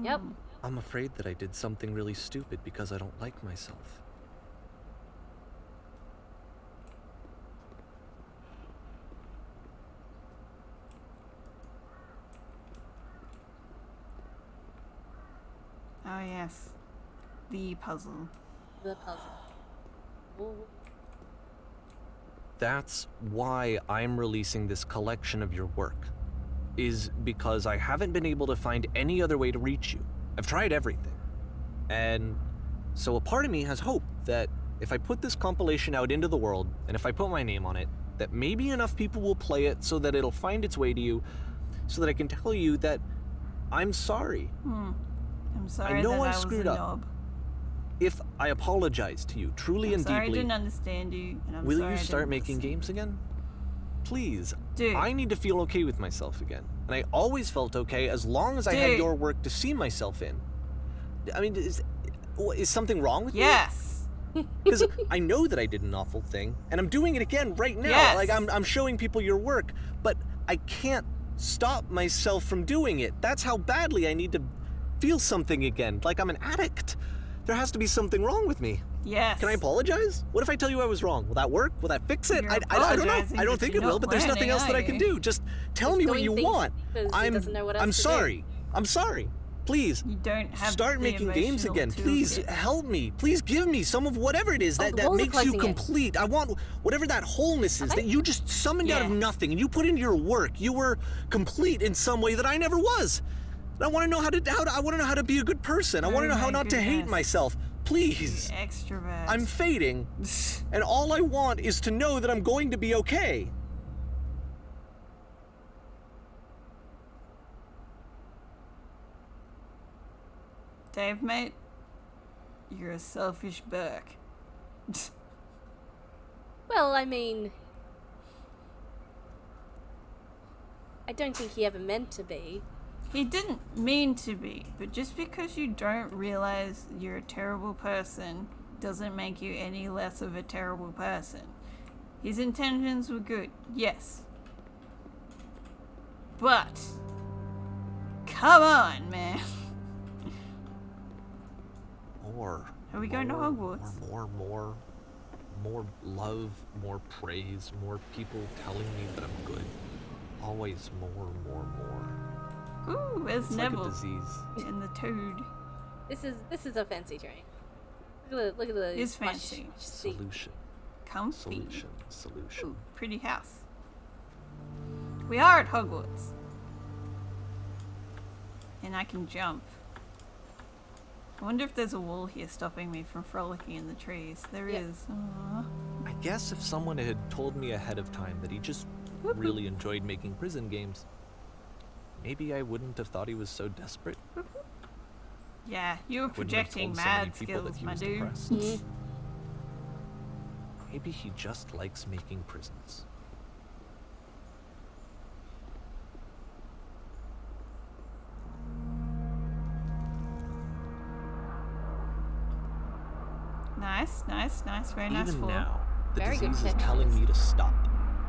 Yep. I'm afraid that I did something really stupid because I don't like myself. Oh, yes. The puzzle. The puzzle. Ooh. That's why I'm releasing this collection of your work, is because I haven't been able to find any other way to reach you. I've tried everything. And so a part of me has hope that if I put this compilation out into the world, and if I put my name on it, that maybe enough people will play it so that it'll find its way to you, so that I can tell you that I'm sorry. I'm sorry I know that I I was screwed a up. knob. If I apologize to you truly I'm and sorry I deeply, didn't understand you, and I'm will sorry you I start didn't making listen. games again? Please. Dude. I need to feel okay with myself again. And I always felt okay as long as I had Dude. your work to see myself in. I mean, is something wrong with me? Yes. Because I know that I did an awful thing, and I'm doing it again right now. Yes. Like, I'm showing people your work, but I can't stop myself from doing it. That's how badly I need to feel something again, like I'm an addict. There has to be something wrong with me. Yes. Can I apologize? What if I tell you I was wrong? Will that work? Will that fix it? You're I don't know. apologizing, I don't but think you're it will, not but there's nothing learning, else that are I can you? do. Just tell He's me what doing you things want. because he doesn't know what else I'm to do. sorry. I'm sorry. Please. You don't have Start the making games emotional again. Please toolkit. help me. Please give me some of whatever it is Oh, that, the that walls are makes you closing in. complete. I want whatever that wholeness is that you just summoned out of Yeah. nothing and you put into your work. You were complete in some way that I never was. And I want to know how to be a good person. I want to know how my not to hate goodness. myself. Please. Extrovert. I'm fading, and all I want is to know that I'm going to be okay. Dave, mate, you're a selfish buck. Well, I mean, I don't think he ever meant to be. He didn't mean to be, but just because you don't realize you're a terrible person doesn't make you any less of a terrible person. His intentions were good, yes. But, come on, man. More. Are we going to Hogwarts? More love, more praise, more people telling me that I'm good. Always more. Ooh, where's It's Neville? like a disease. And the toad. This is a fancy train. Look at the It's fancy. Solution. Comfy. Solution. Ooh, pretty house. We are at Hogwarts. And I can jump. I wonder if there's a wall here stopping me from frolicking in the trees. There is. Aww. I guess if someone had told me ahead of time that he just really enjoyed making prison games, maybe I wouldn't have thought he was so desperate. Yeah, you were Wouldn't have projecting told so many mad people that skills, he my was dude. depressed. Maybe he just likes making prisons. Nice. Very nice Even floor. now, the Very good disease is technique. telling me to stop.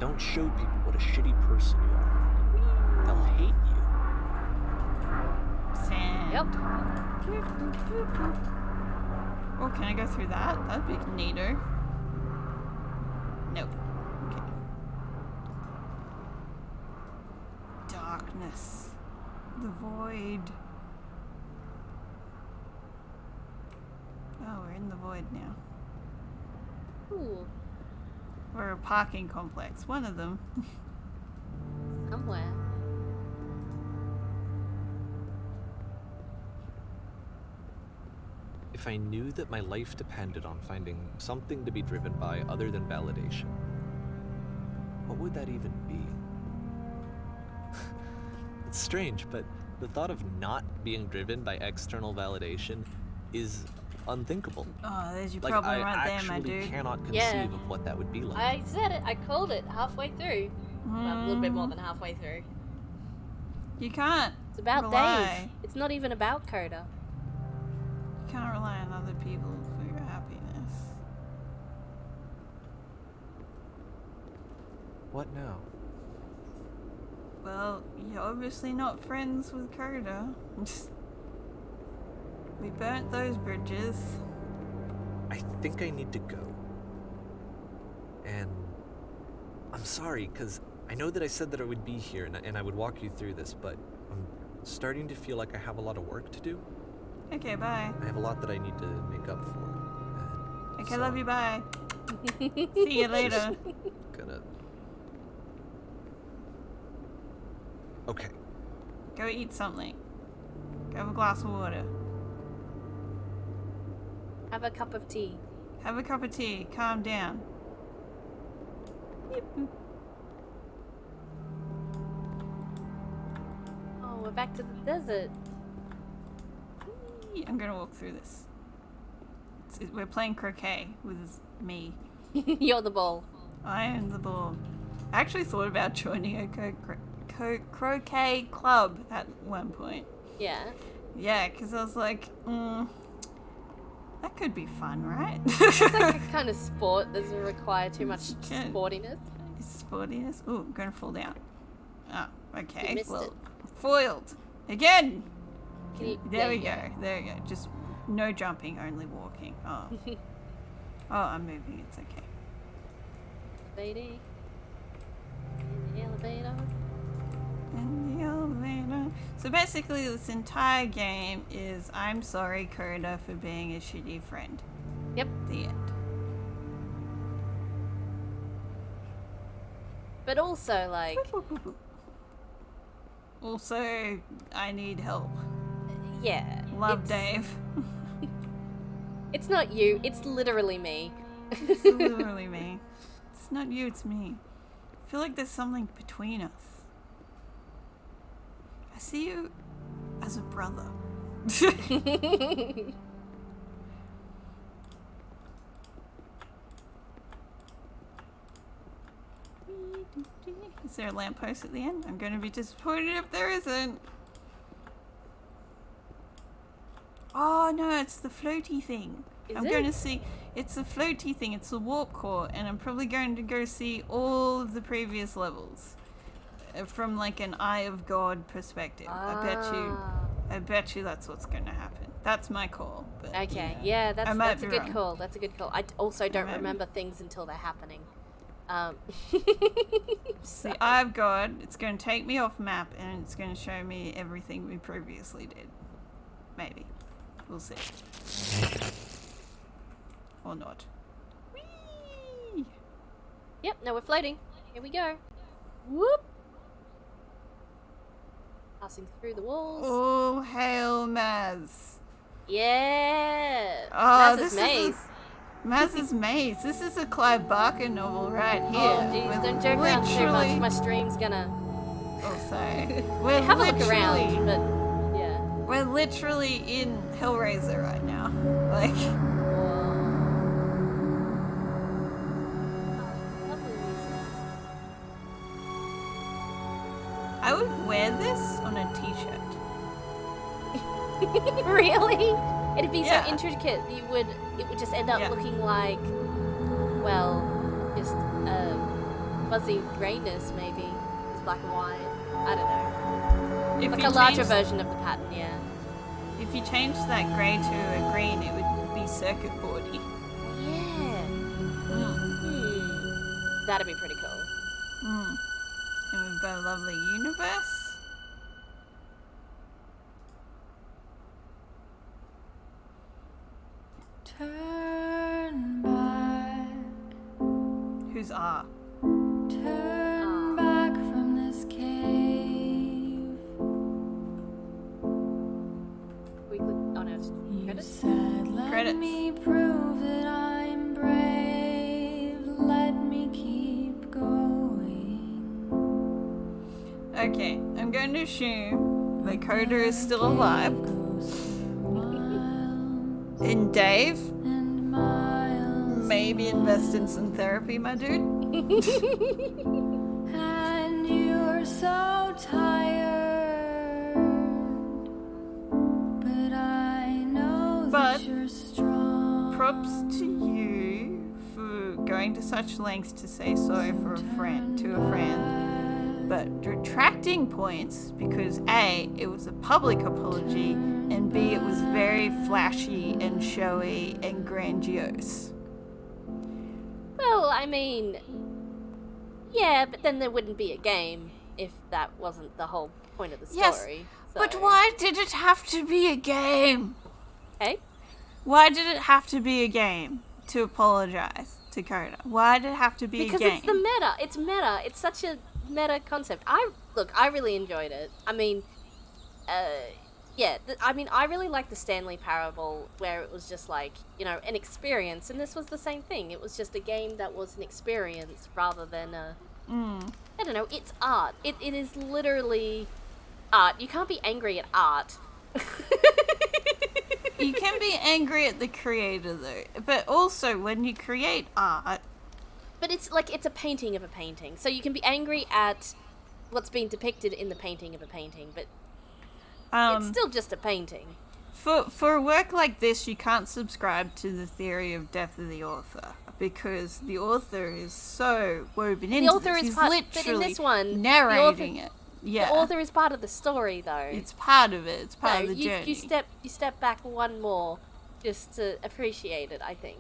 Don't show people what a shitty person you are. They'll hate you. Sand. Yep. Oh, can I go through that? That'd be neater. Nope. Okay. Darkness. The void. Oh, we're in the void now. Ooh, Or a parking complex. One of them. somewhere. If I knew that my life depended on finding something to be driven by other than validation, what would that even be? It's strange, but the thought of not being driven by external validation is unthinkable. Oh, there's your Like, problem I right there, my actually dude. cannot conceive Yeah. of what that would be like. I said it. I called it halfway through. Well, a little bit more than halfway through. You can't. It's about Rely. Dave. It's not even about Coda. You can't rely on other people for your happiness. What now? Well, you're obviously not friends with Coda. We burnt those bridges. I think I need to go. And I'm sorry, because I know that I said that I would be here and I would walk you through this, but I'm starting to feel like I have a lot of work to do. Okay, bye. I have a lot that I need to make up for. And Okay, so love you, bye. See you later. Gonna... Okay. Go eat something. Go have a glass of water. Have a cup of tea. Have a cup of tea. Calm down. Oh, we're back to the desert. I'm gonna walk through this. We're playing croquet with me. You're the ball. I am the ball. I actually thought about joining a croquet club at one point. Yeah. Yeah, because I was like, that could be fun, right? It's like a kind of sport that doesn't require too much sportiness. Sportiness? Ooh, I'm gonna fall down. Oh, okay. You missed it. Foiled. Again! There we you go. There we go. Just no jumping, only walking. Oh. Oh, I'm moving. It's okay. Lady. In the elevator. In the elevator. So basically, this entire game is I'm sorry, Coda, for being a shitty friend. Yep. The end. But also, like... Also, I need help. Yeah. Love Dave. It's not you. It's literally me. It's literally me. It's not you, it's me. I feel like there's something between us. I see you as a brother. Is there a lamppost at the end? I'm going to be disappointed if there isn't. Oh no, it's the floaty thing. I'm going to see. It's the floaty thing. It's the warp core, and I'm probably going to go see all of the previous levels from like an Eye of God perspective. I bet you that's what's going to happen. That's my call. But, Okay, yeah, that's a good call. That's a good call. I also don't remember things until they're happening. The Eye of God, it's going to take me off map, and it's going to show me everything we previously did. Maybe. We'll see. Or not. Whee! Yep, now we're floating. Here we go. Whoop! Passing through the walls. All hail Maz. Yeah! Oh, Maz's maze. Maz's Maze. This is a Clive Barker novel right here. Oh, jeez, don't joke around too much. My stream's gonna... Oh, sorry. We're have a look around, but... Yeah. We're literally in Hellraiser right now. Like... I would wear this on a t-shirt. Really? It'd be Yeah. so intricate. It would just end up looking like, well, just fuzzy grayness maybe. Just black and white. I don't know. Like a larger version of the pattern, yeah. If you change that grey to a green, it would be circuit boardy. Yeah. That'd be pretty cool. And we've got a lovely universe. Turn back. Who's R? Turn back from this cave. We click on it. You Credits? said, let Credits. me prove that I'm brave. Let me keep going. Okay, I'm going to assume the Coda is still alive. And Dave, And miles maybe invest in some therapy, my dude. and you're so tired, but I know But that you're strong. Props to you for going to such lengths to say sorry to a friend, but retracting points because A, it was a public apology, and B, it was very flashy and showy and grandiose. Well, I mean, yeah, but then there wouldn't be a game if that wasn't the whole point of the story. But so- why did it have to be a game? Hey? Why did it have to be a game to apologize to Coda? Why did it have to be Because a game? it's the meta. It's meta. It's such a meta concept. I really enjoyed it. I mean, Yeah, I mean, I really like the Stanley Parable, where it was just like, an experience, and this was the same thing. It was just a game that was an experience rather than I don't know, it's art. It is literally art. You can't be angry at art. You can be angry at the creator, though. But also, when you create art... But it's like, it's a painting of a painting. So you can be angry at what's being depicted in the painting of a painting, but it's still just a painting. For a work like this, you can't subscribe to the theory of death of the author, because the author is so woven into The author this. is He's part, literally but in this one, narrating it. Yeah. The author is part of the story, though. It's part of it. It's part of the journey. You step back one more just to appreciate it, I think,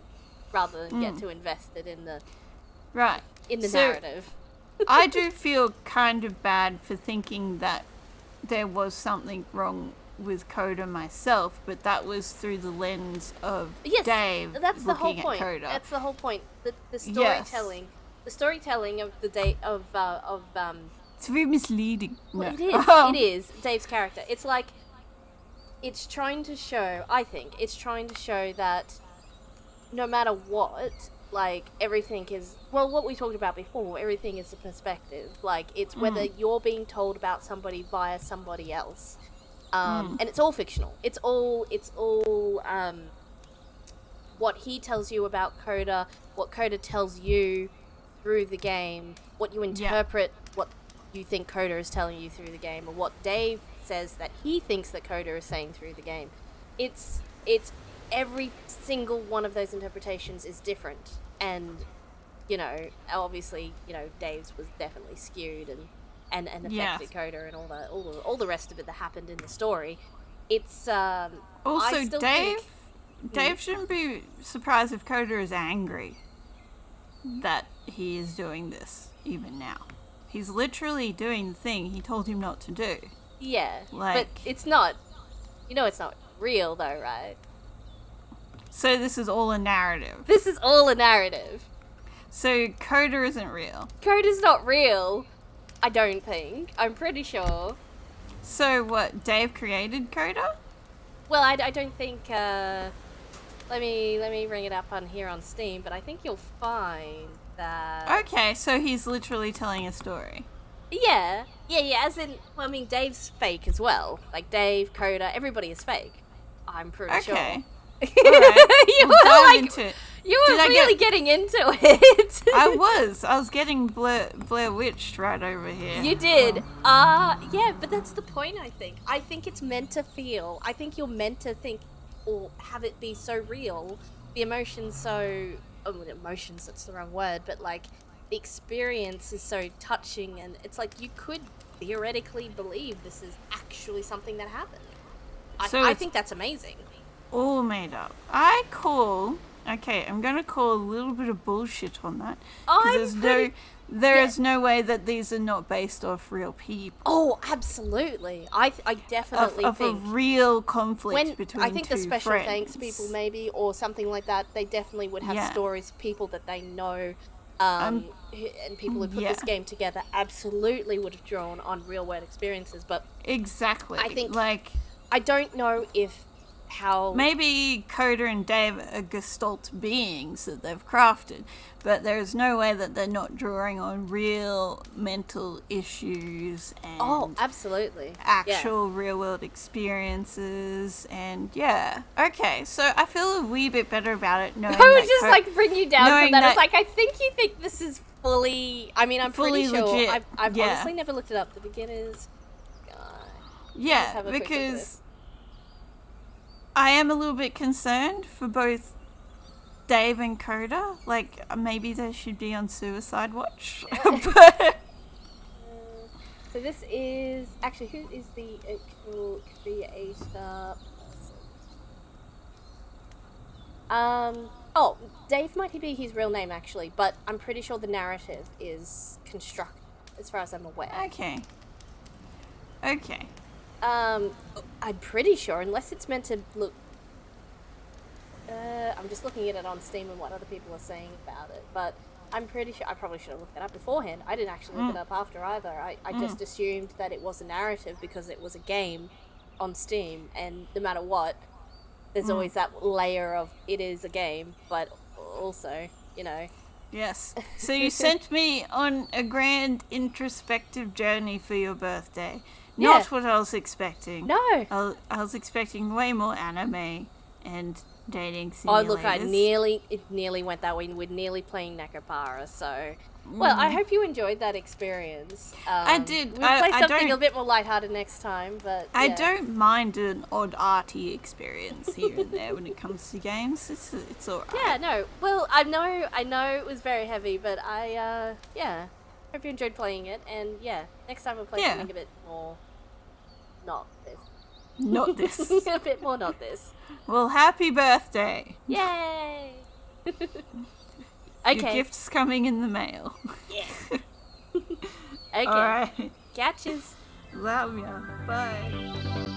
rather than get too invested in the narrative. I do feel kind of bad for thinking that there was something wrong with Coda myself, but that was through the lens of Dave. That's the whole looking point. At Coda. That's the whole point. The storytelling, the storytelling of the day of It's very misleading. Well, No. it is. It is Dave's character. It's like it's trying to show. I think it's trying to show that no matter what, like everything is. Well, what we talked about before. Everything is a perspective. Like it's whether you're being told about somebody via somebody else, and it's all fictional. It's all what he tells you about Coda, what Coda tells you through the game, what you interpret, what you think Coda is telling you through the game, or what Dave says that he thinks that Coda is saying through the game. It's every single one of those interpretations is different, and obviously Dave's was definitely skewed and affected Coda and all the rest of it that happened in the story. It's also Dave shouldn't be surprised if Coda is angry that he is doing this even now. He's literally doing the thing he told him not to do. Yeah, but it's not. It's not real though, right? So this is all a narrative. This is all a narrative. So Coda isn't real. Coda's not real. I don't think. I'm pretty sure. So what? Dave created Coda? Well, I don't think. Let me bring it up on here on Steam, but I think you'll find that. Okay, so he's literally telling a story. Yeah. As in, well, I mean, Dave's fake as well. Like Dave, Coda, everybody is fake. I'm pretty sure. Okay. Alright. You we'll were into it. You were really getting into it. I was getting Blair Witched right over here. You did. Yeah, but that's the point, I think. I think it's meant to feel. I think you're meant to think or have it be so real. The emotions emotions, that's the wrong word, but like the experience is so touching, and it's like you could theoretically believe this is actually something that happened. I think that's amazing. All made up. I'm going to call a little bit of bullshit on that. There is no way that these are not based off real people. Oh, absolutely. I definitely think a real conflict between I think two the special friends. thanks people maybe, or something like that, they definitely would have stories, people that they know, and people who put this game together absolutely would have drawn on real world experiences. But exactly, I think I don't know if how maybe Coda and Dave are gestalt beings that they've crafted, but there's no way that they're not drawing on real mental issues and absolutely actual real world experiences. And okay, so I feel a wee bit better about it knowing I would just bring you down from that. I was like, I think you think this is fully, I mean, I'm fully pretty sure legit. I've honestly never looked it up. The beginners because I am a little bit concerned for both Dave and Coda. Like, maybe they should be on suicide watch. But so this is actually, who is the actual creator? Dave might be his real name actually, but I'm pretty sure the narrative is constructed, as far as I'm aware. Okay. I'm pretty sure, unless it's meant to look. I'm just looking at it on Steam and what other people are saying about it, but I'm pretty sure. I probably should have looked it up beforehand. I didn't actually look it up after either. I just assumed that it was a narrative because it was a game, on Steam, and no matter what, there's always that layer of it is a game, but also, you know. Yes. So you sent me on a grand introspective journey for your birthday. Not what I was expecting. No. I was expecting way more anime and dating simulators. Oh, look, it nearly went that way. We're nearly playing Nekopara, so... Well, I hope you enjoyed that experience. I did. We'll play something a bit more lighthearted next time, but I don't mind an odd arty experience here and there when it comes to games. It's alright. Yeah, no. Well, I know it was very heavy, but I hope you enjoyed playing it, and next time we'll play something a bit more not this. Not this. A bit more not this. Well, happy birthday. Yay! Your gift's coming in the mail. Yeah. Okay. Alright. Catches. Love ya. Bye.